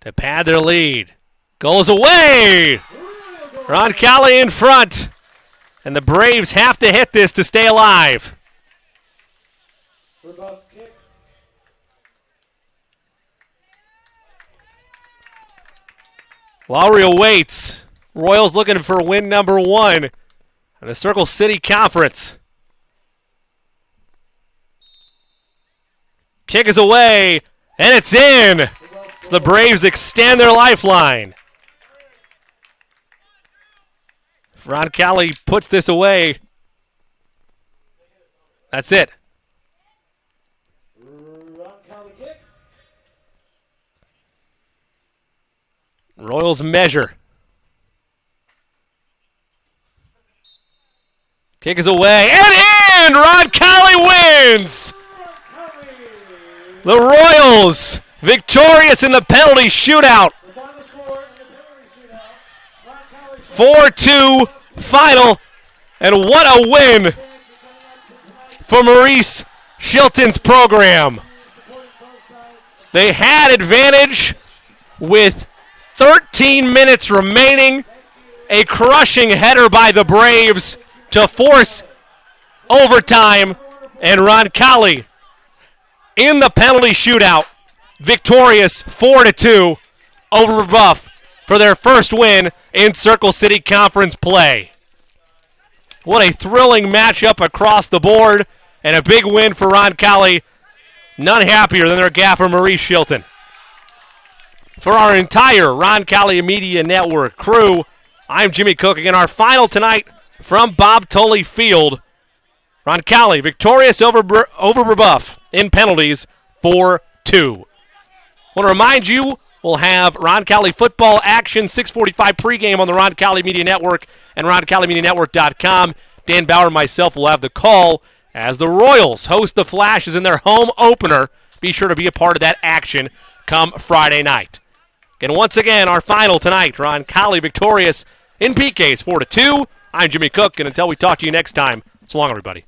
to pad their lead. Goes away! Roncalli in front. And the Braves have to hit this to stay alive. Lowry awaits. Royals looking for win number 1 in the Circle City Conference. Kick is away, and it's in. So the Braves extend their lifeline. Roncalli puts this away. That's it. Royals measure. Kick is away and in! Roncalli wins! The Royals victorious in the penalty shootout. 4-2 final, and what a win for Maurice Shilton's program. They had advantage with 13 minutes remaining. A crushing header by the Braves to force overtime, and Roncalli in the penalty shootout, victorious 4-2 over Brebeuf for their first win in Circle City Conference play. What a thrilling matchup across the board, and a big win for Roncalli. None happier than their gaffer, Maurice Shilton. For our entire Roncalli Media Network crew, I'm Jimmy Cook. Again, our final tonight from Bob Tolley Field. Roncalli victorious over Brebeuf in penalties 4-2. Want to remind you, we'll have Roncalli football action, 6:45 pregame on the Roncalli Media Network and RoncalliMediaNetwork.com. Dan Bauer and myself will have the call as the Royals host the Flashes in their home opener. Be sure to be a part of that action come Friday night. And once again, our final tonight, Roncalli victorious in PKs 4-2. I'm Jimmy Cook, and until we talk to you next time, so long, everybody.